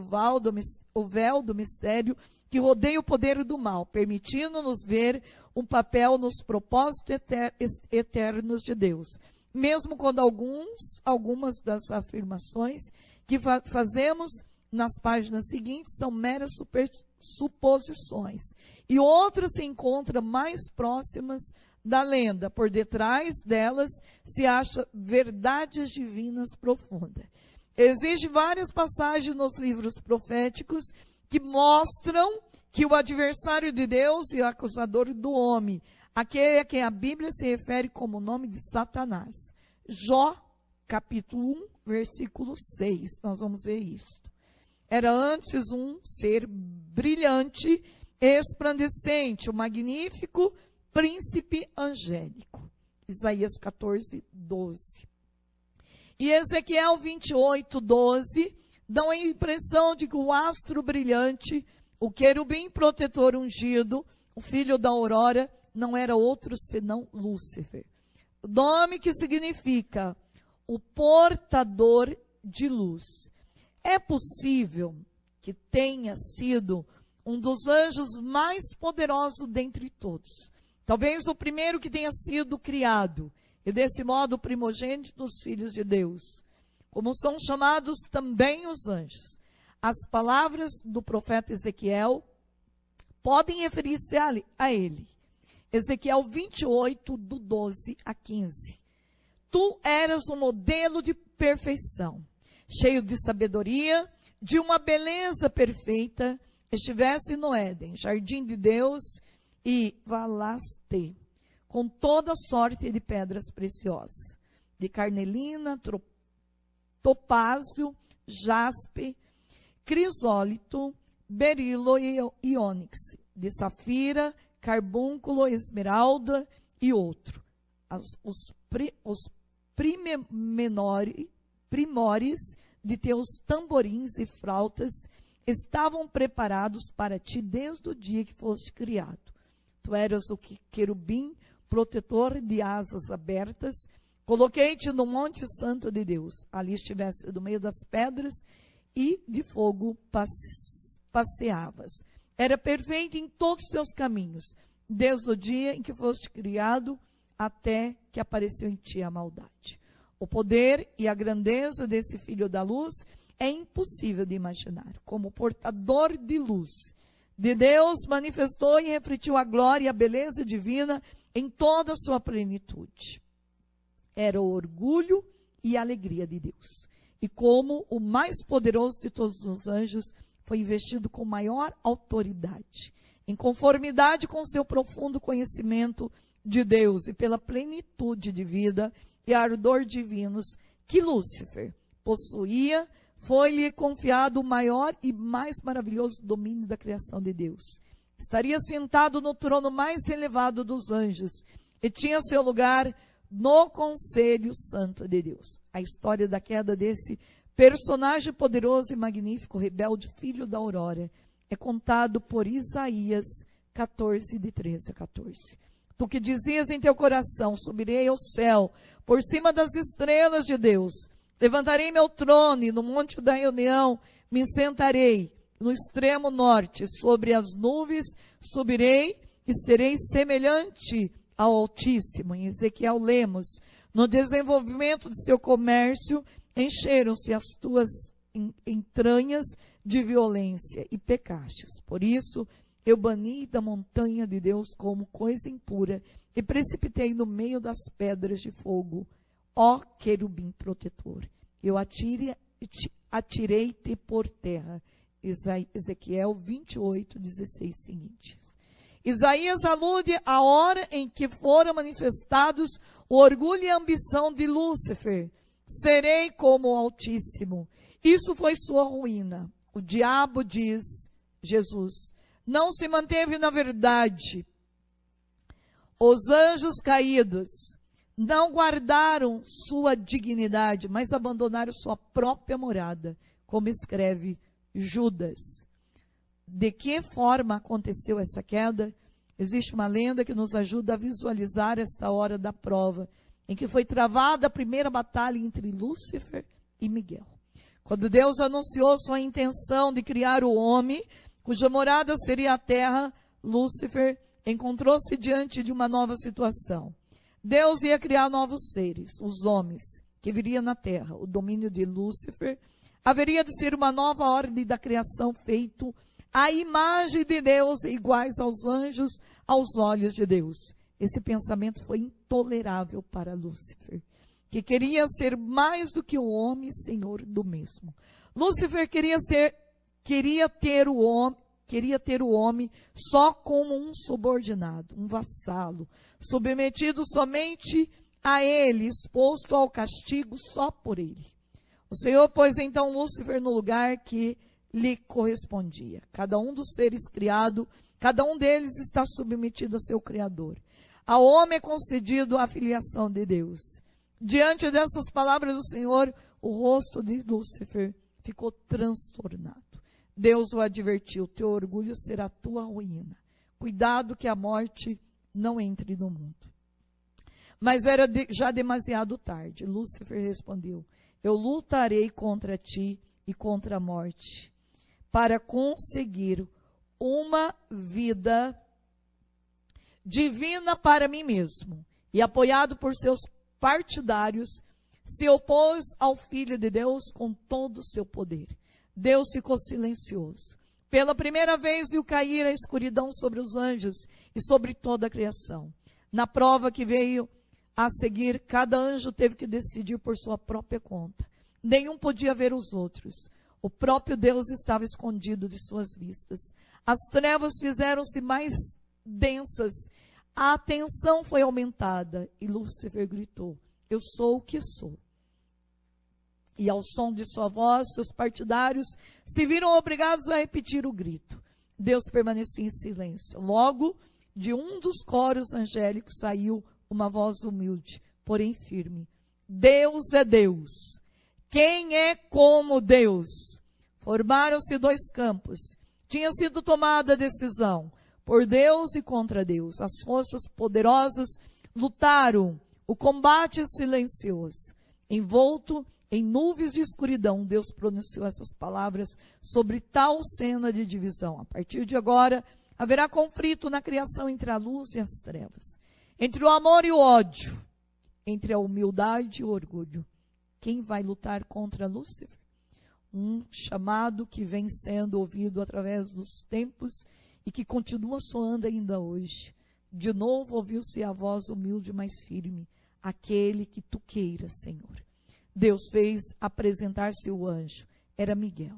véu do mistério que rodeia o poder do mal, permitindo-nos ver um papel nos propósitos eternos de Deus. Mesmo quando algumas das afirmações que fazemos nas páginas seguintes são meras suposições, e outras se encontram mais próximas da lenda. Por detrás delas se acham verdades divinas profundas. Existem várias passagens nos livros proféticos que mostram que o adversário de Deus e o acusador do homem, aquele a quem a Bíblia se refere como o nome de Satanás. Jó, capítulo 1, versículo 6, nós vamos ver isso. Era antes um ser brilhante, resplandecente, o magnífico príncipe angélico. Isaías 14, 12. E Ezequiel 28, 12, dão a impressão de que o astro brilhante, o querubim protetor ungido, o filho da aurora, não era outro senão Lúcifer. Nome que significa o portador de luz. É possível que tenha sido um dos anjos mais poderosos dentre todos. Talvez o primeiro que tenha sido criado, e desse modo o primogênito dos filhos de Deus. Como são chamados também os anjos. As palavras do profeta Ezequiel podem referir-se a ele. Ezequiel 28, do 12 a 15. Tu eras um modelo de perfeição, cheio de sabedoria, de uma beleza perfeita, estivesse no Éden, jardim de Deus, e valaste, com toda sorte de pedras preciosas, de carnelina, topázio, jaspe, crisólito, berilo e ônix, de safira, carbúnculo, esmeralda e outro. Os primores de teus tamborins e flautas estavam preparados para ti desde o dia que foste criado. Tu eras o querubim, protetor de asas abertas. Coloquei-te no monte santo de Deus. Ali estivesse no meio das pedras e de fogo passeavas. Era perfeito em todos os seus caminhos, desde o dia em que foste criado até que apareceu em ti a maldade. O poder e a grandeza desse filho da luz é impossível de imaginar. Como portador de luz de Deus, manifestou e refletiu a glória e a beleza divina em toda a sua plenitude. Era o orgulho e a alegria de Deus. E como o mais poderoso de todos os anjos, foi investido com maior autoridade, em conformidade com seu profundo conhecimento de Deus e pela plenitude de vida e ardor divinos que Lúcifer possuía, foi-lhe confiado o maior e mais maravilhoso domínio da criação de Deus. Estaria sentado no trono mais elevado dos anjos e tinha seu lugar no conselho santo de Deus. A história da queda desse personagem poderoso e magnífico, rebelde, filho da aurora, é contado por Isaías 14, de 13 a 14. Tu que dizias em teu coração, subirei ao céu, por cima das estrelas de Deus, levantarei meu trono e no monte da reunião me sentarei, no extremo norte, sobre as nuvens subirei e serei semelhante ao Altíssimo. Em Ezequiel lemos, no desenvolvimento de seu comércio, encheram-se as tuas entranhas de violência e pecastes. Por isso, eu bani da montanha de Deus como coisa impura e precipitei no meio das pedras de fogo, ó querubim protetor. Eu atirei-te por terra. Ezequiel 28, 16 seguintes. Isaías alude à hora em que foram manifestados o orgulho e a ambição de Lúcifer. Serei como o Altíssimo. Isso foi sua ruína. O diabo, diz Jesus, não se manteve na verdade. Os anjos caídos não guardaram sua dignidade, mas abandonaram sua própria morada, como escreve Judas. De que forma aconteceu essa queda? Existe uma lenda que nos ajuda a visualizar esta hora da prova, em que foi travada a primeira batalha entre Lúcifer e Miguel. Quando Deus anunciou sua intenção de criar o homem, cuja morada seria a terra, Lúcifer encontrou-se diante de uma nova situação. Deus ia criar novos seres, os homens, que viriam na terra. O domínio de Lúcifer haveria de ser uma nova ordem da criação feito à imagem de Deus, iguais aos anjos, aos olhos de Deus. Esse pensamento foi intolerável para Lúcifer, que queria ser mais do que o homem, senhor do mesmo. Lúcifer queria ter o homem só como um subordinado, um vassalo, submetido somente a ele, exposto ao castigo só por ele. O Senhor pôs então Lúcifer no lugar que lhe correspondia. Cada um dos seres criados, cada um deles está submetido a seu Criador. Ao homem é concedido a filiação de Deus. Diante dessas palavras do Senhor, o rosto de Lúcifer ficou transtornado. Deus o advertiu: teu orgulho será tua ruína. Cuidado que a morte não entre no mundo. Mas era já demasiado tarde. Lúcifer respondeu: eu lutarei contra ti e contra a morte, para conseguir uma vida divina para mim mesmo. E apoiado por seus partidários, se opôs ao Filho de Deus com todo o seu poder. Deus ficou silencioso. Pela primeira vez viu cair a escuridão sobre os anjos e sobre toda a criação. Na prova que veio a seguir, cada anjo teve que decidir por sua própria conta. Nenhum podia ver os outros. O próprio Deus estava escondido de suas vistas. As trevas fizeram-se mais densas. A tensão foi aumentada e Lúcifer gritou: eu sou o que sou. E ao som de sua voz, seus partidários se viram obrigados a repetir o grito. Deus permanecia em silêncio. Logo, de um dos coros angélicos saiu uma voz humilde, porém firme: Deus é Deus. Quem é como Deus? Formaram-se dois campos. Tinha sido tomada a decisão, por Deus e contra Deus. As forças poderosas lutaram. O combate silencioso. Envolto em nuvens de escuridão, Deus pronunciou essas palavras sobre tal cena de divisão: a partir de agora, haverá conflito na criação entre a luz e as trevas, entre o amor e o ódio, entre a humildade e o orgulho. Quem vai lutar contra Lúcifer? Um chamado que vem sendo ouvido através dos tempos e que continua soando ainda hoje. De novo ouviu-se a voz humilde, mais firme: aquele que tu queiras, Senhor. Deus fez apresentar-se o anjo. Era Miguel,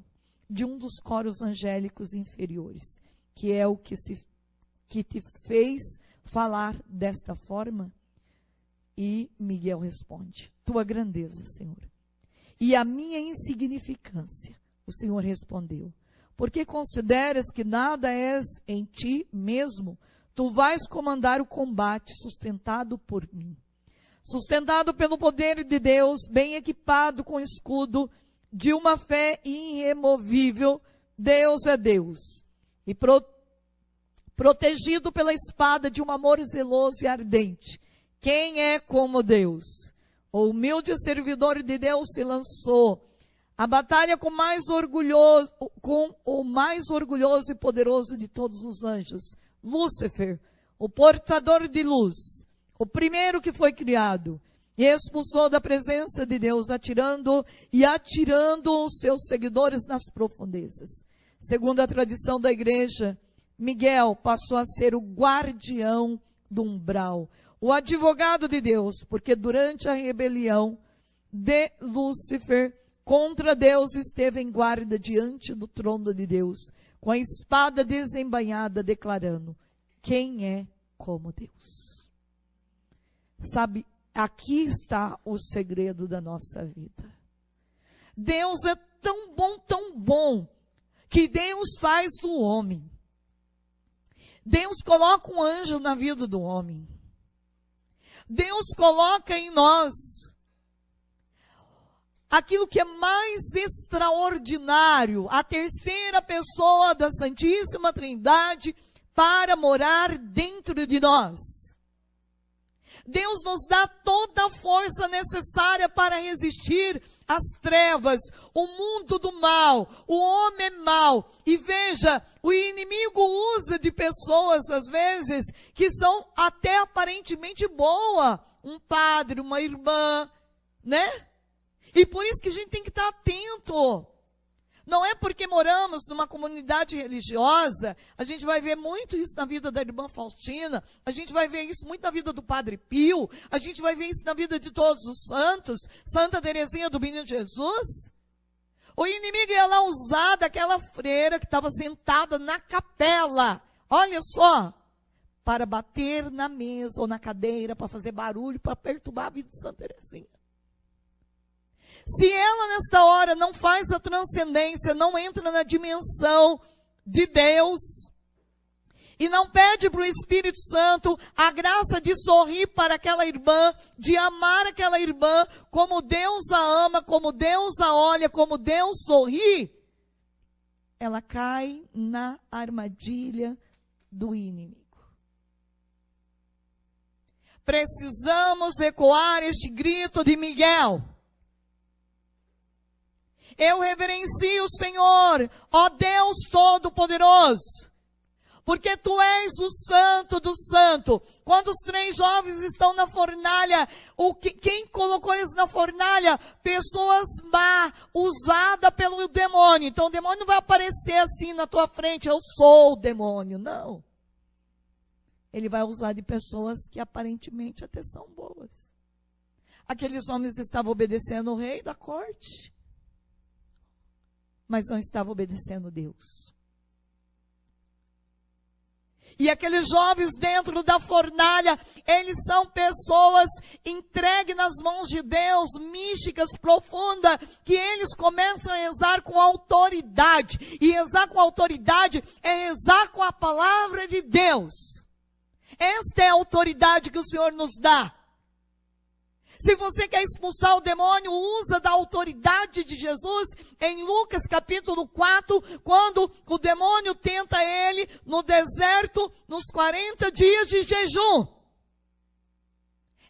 de um dos coros angélicos inferiores. Que é o que te fez falar desta forma? E Miguel responde: tua grandeza, Senhor, e a minha insignificância. O Senhor respondeu: porque consideras que nada és em ti mesmo, tu vais comandar o combate sustentado por mim. Sustentado pelo poder de Deus, bem equipado com o escudo de uma fé irremovível, Deus é Deus. E protegido pela espada de um amor zeloso e ardente. Quem é como Deus? O humilde servidor de Deus se lançou a batalha com o mais orgulhoso e poderoso de todos os anjos, Lúcifer, o portador de luz, o primeiro que foi criado, e expulsou da presença de Deus, atirando os seus seguidores nas profundezas. Segundo a tradição da igreja, Miguel passou a ser o guardião do umbral, o advogado de Deus, porque durante a rebelião de Lúcifer contra Deus, esteve em guarda diante do trono de Deus, com a espada desembainhada, declarando: quem é como Deus? Sabe, aqui está o segredo da nossa vida. Deus é tão bom, que Deus faz do homem. Deus coloca um anjo na vida do homem. Deus coloca em nós aquilo que é mais extraordinário, a terceira pessoa da Santíssima Trindade para morar dentro de nós. Deus nos dá toda a força necessária para resistir às trevas, o mundo do mal, o homem é mau. E veja, o inimigo usa de pessoas, às vezes, que são até aparentemente boas. Um padre, uma irmã, né? E por isso que a gente tem que estar atento. Não é porque moramos numa comunidade religiosa, a gente vai ver muito isso na vida da irmã Faustina, a gente vai ver isso muito na vida do Padre Pio, a gente vai ver isso na vida de todos os santos, Santa Teresinha do Menino Jesus. O inimigo ia lá usar daquela freira que estava sentada na capela, olha só, para bater na mesa ou na cadeira, para fazer barulho, para perturbar a vida de Santa Teresinha. Se ela, nesta hora, não faz a transcendência, não entra na dimensão de Deus, e não pede para o Espírito Santo a graça de sorrir para aquela irmã, de amar aquela irmã, como Deus a ama, como Deus a olha, como Deus sorri, ela cai na armadilha do inimigo. Precisamos ecoar este grito de Miguel. Eu reverencio o Senhor, ó Deus Todo-Poderoso, porque tu és o santo do santo. Quando os 3 jovens estão na fornalha, quem colocou eles na fornalha? Pessoas má, usada pelo demônio. Então o demônio não vai aparecer assim na tua frente, eu sou o demônio. Não. Ele vai usar de pessoas que aparentemente até são boas. Aqueles homens estavam obedecendo o rei da corte, mas não estavam obedecendo Deus. E aqueles jovens dentro da fornalha, eles são pessoas entregues nas mãos de Deus, místicas, profundas, que eles começam a rezar com autoridade. E rezar com autoridade é rezar com a palavra de Deus. Esta é a autoridade que o Senhor nos dá. Se você quer expulsar o demônio, usa da autoridade de Jesus. Em Lucas capítulo 4, quando o demônio tenta ele no deserto, nos 40 dias de jejum.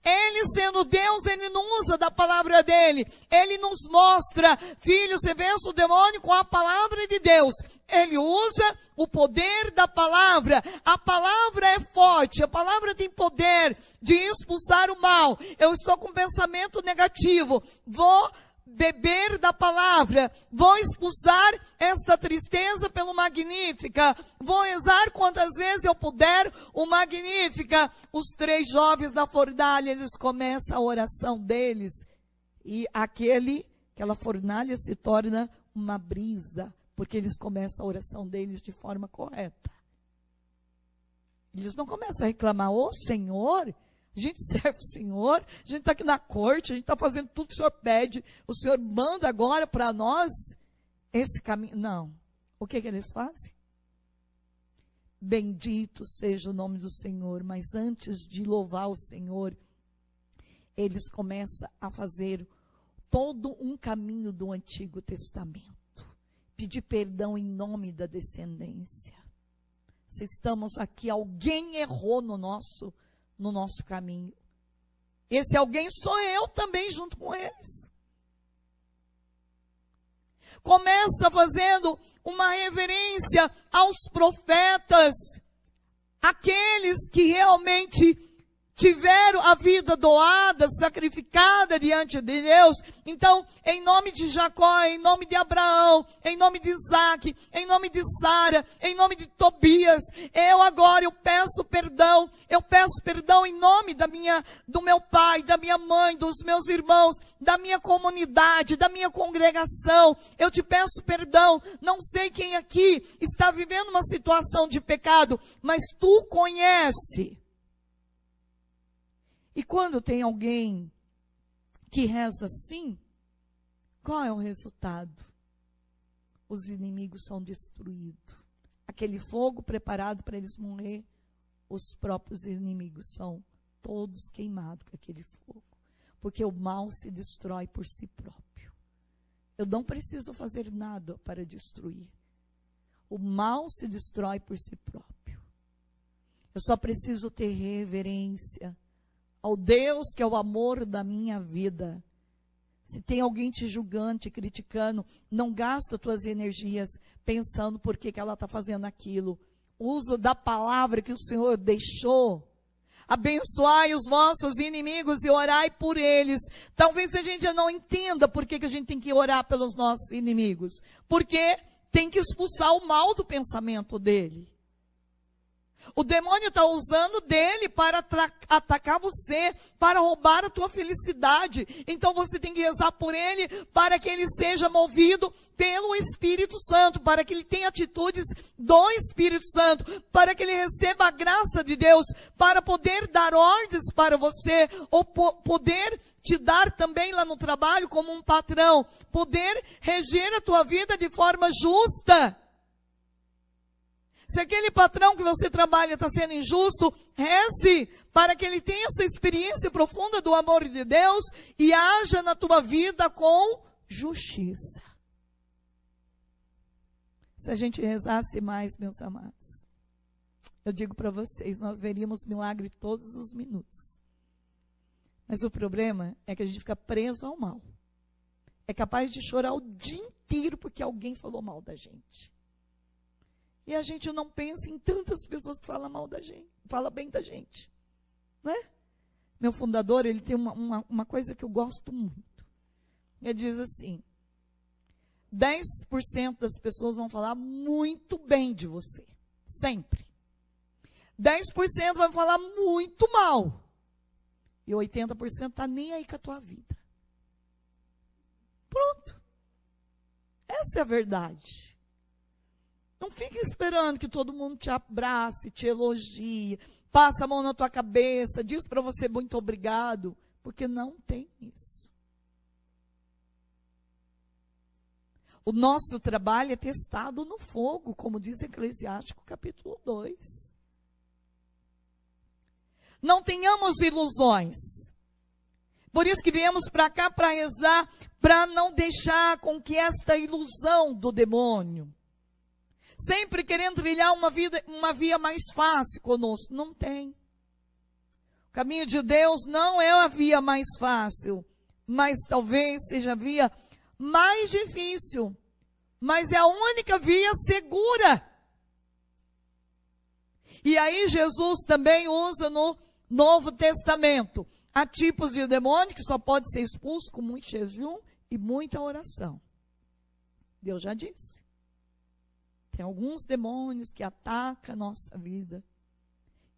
Ele, sendo Deus, ele não usa da palavra dele. Ele nos mostra, filho, você vence o demônio com a palavra de Deus. Ele usa o poder da palavra. A palavra é forte, a palavra tem poder de expulsar o mal. Eu estou com pensamento negativo, vou beber da palavra, vou expulsar esta tristeza pelo Magnífica, vou rezar quantas vezes eu puder o Magnífica. Os 3 jovens da fornalha, eles começam a oração deles, e aquela fornalha se torna uma brisa, porque eles começam a oração deles de forma correta. Eles não começam a reclamar, ô Senhor, a gente serve o Senhor, a gente está aqui na corte, a gente está fazendo tudo que o Senhor pede, o Senhor manda agora para nós esse caminho. Não. O que eles fazem? Bendito seja o nome do Senhor, mas antes de louvar o Senhor, eles começam a fazer todo um caminho do Antigo Testamento, pedir perdão em nome da descendência. Se estamos aqui, alguém errou no nosso caminho. Esse alguém sou eu também, junto com eles. Começa fazendo uma reverência aos profetas, aqueles que realmente tiveram a vida doada, sacrificada diante de Deus. Então, em nome de Jacó, em nome de Abraão, em nome de Isaac, em nome de Sara, em nome de Tobias, eu peço perdão em nome do meu pai, da minha mãe, dos meus irmãos, da minha comunidade, da minha congregação. Eu te peço perdão. Não sei quem aqui está vivendo uma situação de pecado, mas tu conhece. E quando tem alguém que reza assim, qual é o resultado? Os inimigos são destruídos. Aquele fogo preparado para eles morrer, os próprios inimigos são todos queimados com aquele fogo. Porque o mal se destrói por si próprio. Eu não preciso fazer nada para destruir. O mal se destrói por si próprio. Eu só preciso ter reverência ao Deus que é o amor da minha vida. Se tem alguém te julgando, te criticando, não gasta tuas energias pensando por que ela está fazendo aquilo. Usa da palavra que o Senhor deixou. Abençoai os vossos inimigos e orai por eles. Talvez a gente não entenda por que a gente tem que orar pelos nossos inimigos. Porque tem que expulsar o mal do pensamento dele. O demônio está usando dele para atacar você, para roubar a tua felicidade. Então você tem que rezar por ele, para que ele seja movido pelo Espírito Santo, para que ele tenha atitudes do Espírito Santo, para que ele receba a graça de Deus, para poder dar ordens para você, ou poder te dar também lá no trabalho como um patrão, poder reger a tua vida de forma justa. Se aquele patrão que você trabalha está sendo injusto, reze para que ele tenha essa experiência profunda do amor de Deus e haja na tua vida com justiça. Se a gente rezasse mais, meus amados, eu digo para vocês, nós veríamos milagre todos os minutos. Mas o problema é que a gente fica preso ao mal. É capaz de chorar o dia inteiro porque alguém falou mal da gente. E a gente não pensa em tantas pessoas que falam mal da gente, falam bem da gente. Não é? Meu fundador, ele tem uma coisa que eu gosto muito. Ele diz assim: 10% das pessoas vão falar muito bem de você. Sempre. 10% vai falar muito mal. E 80% está nem aí com a tua vida. Pronto. Essa é a verdade. Não fique esperando que todo mundo te abrace, te elogie, passa a mão na tua cabeça, diz para você muito obrigado, porque não tem isso. O nosso trabalho é testado no fogo, como diz Eclesiástico capítulo 2. Não tenhamos ilusões. Por isso que viemos para cá para rezar, para não deixar com que esta ilusão do demônio, sempre querendo trilhar uma via mais fácil conosco, não tem. O caminho de Deus não é a via mais fácil, mas talvez seja a via mais difícil, mas é a única via segura. E aí Jesus também usa no Novo Testamento, há tipos de demônio que só pode ser expulso com muito jejum e muita oração. Deus já disse. Tem alguns demônios que atacam a nossa vida,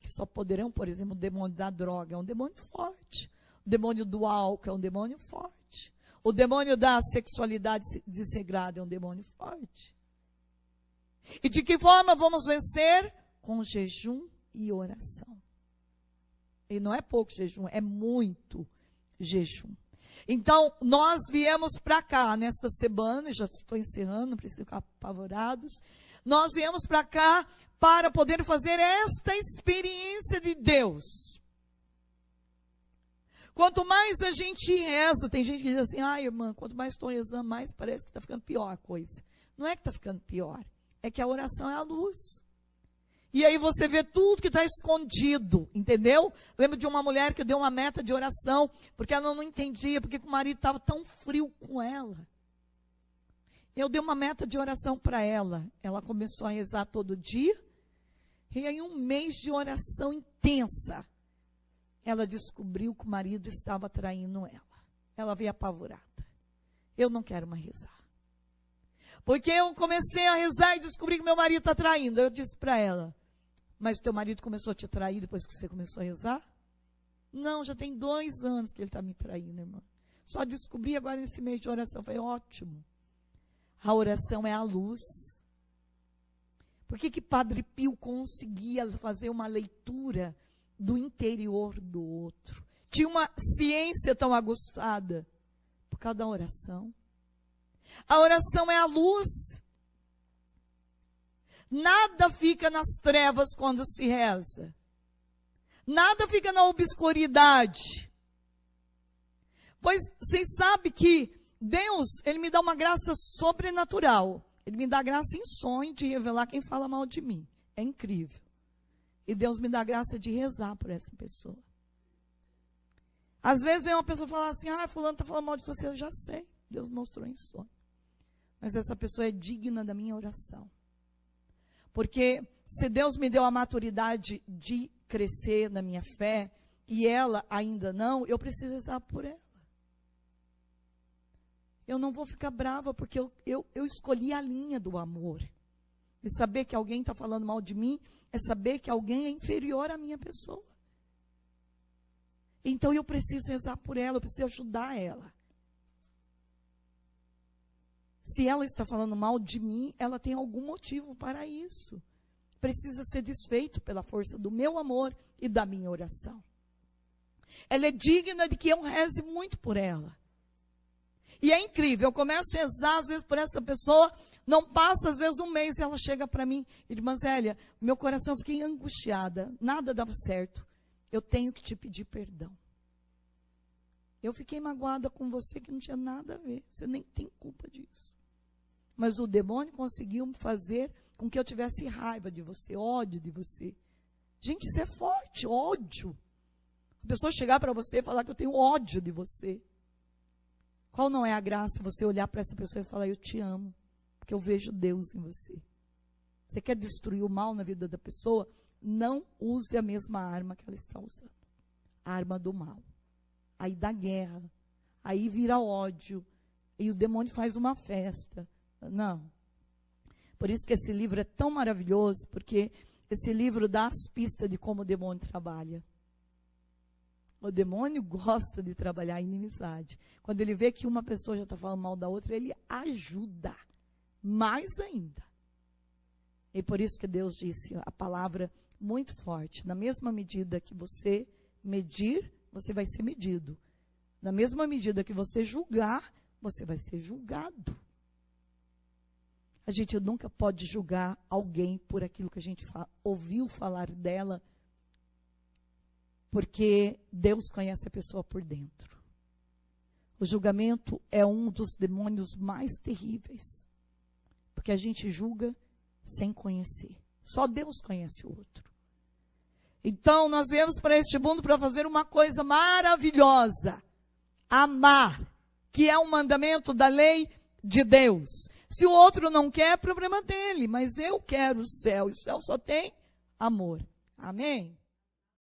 que só poderão, por exemplo, o demônio da droga é um demônio forte. O demônio do álcool é um demônio forte. O demônio da sexualidade desregrada é um demônio forte. E de que forma vamos vencer? Com jejum e oração. E não é pouco jejum, é muito jejum. Então, nós viemos para cá nesta semana, já estou encerrando, não preciso ficar apavorados. Nós viemos para cá para poder fazer esta experiência de Deus. Quanto mais a gente reza, tem gente que diz assim: ai, irmã, quanto mais estou rezando, mais parece que está ficando pior a coisa. Não é que está ficando pior, é que a oração é a luz. E aí você vê tudo que está escondido, entendeu? Lembro de uma mulher que deu uma meta de oração, porque ela não entendia, porque o marido estava tão frio com ela. Eu dei uma meta de oração para ela. Ela começou a rezar todo dia, e aí um mês de oração intensa, ela descobriu que o marido estava traindo ela. Ela veio apavorada. Eu não quero mais rezar. Porque eu comecei a rezar e descobri que meu marido está traindo. Eu disse para ela: mas teu marido começou a te trair depois que você começou a rezar? Não, já tem 2 anos que ele está me traindo, irmã. Só descobri agora nesse mês de oração. Foi ótimo. A oração é a luz. Por que Padre Pio conseguia fazer uma leitura do interior do outro? Tinha uma ciência tão aguçada? Por causa da oração. A oração é a luz. Nada fica nas trevas quando se reza. Nada fica na obscuridade. Pois vocês sabem que Deus, Ele me dá uma graça sobrenatural. Ele me dá graça em sonho de revelar quem fala mal de mim. É incrível. E Deus me dá graça de rezar por essa pessoa. Às vezes vem uma pessoa falar assim: ah, fulano está falando mal de você. Eu já sei. Deus mostrou em sonho. Mas essa pessoa é digna da minha oração. Porque se Deus me deu a maturidade de crescer na minha fé, e ela ainda não, eu preciso rezar por ela. Eu não vou ficar brava, porque eu escolhi a linha do amor. E saber que alguém está falando mal de mim, é saber que alguém é inferior à minha pessoa. Então eu preciso rezar por ela, eu preciso ajudar ela. Se ela está falando mal de mim, ela tem algum motivo para isso. Precisa ser desfeito pela força do meu amor e da minha oração. Ela é digna de que eu reze muito por ela. E é incrível, eu começo a rezar às vezes por essa pessoa, não passa às vezes um mês e ela chega para mim: irmã Zélia, meu coração, eu fiquei angustiada, nada dava certo. Eu tenho que te pedir perdão. Eu fiquei magoada com você que não tinha nada a ver, você nem tem culpa disso. Mas o demônio conseguiu fazer com que eu tivesse raiva de você, ódio de você. Gente, isso é forte, ódio. A pessoa chegar para você e falar que eu tenho ódio de você. Qual não é a graça você olhar para essa pessoa e falar: eu te amo, porque eu vejo Deus em você. Você quer destruir o mal na vida da pessoa? Não use a mesma arma que ela está usando. A arma do mal. Aí dá guerra. Aí vira ódio. E o demônio faz uma festa. Não. Por isso que esse livro é tão maravilhoso, porque esse livro dá as pistas de como o demônio trabalha. O demônio gosta de trabalhar inimizade. Quando ele vê que uma pessoa já está falando mal da outra, ele ajuda. Mais ainda. E por isso que Deus disse a palavra muito forte. Na mesma medida que você medir, você vai ser medido. Na mesma medida que você julgar, você vai ser julgado. A gente nunca pode julgar alguém por aquilo que a gente ouviu falar dela, porque Deus conhece a pessoa por dentro. O julgamento é um dos demônios mais terríveis, porque a gente julga sem conhecer. Só Deus conhece o outro. Então, nós viemos para este mundo para fazer uma coisa maravilhosa. Amar, que é um mandamento da lei de Deus. Se o outro não quer, é problema dele. Mas eu quero o céu. E o céu só tem amor. Amém?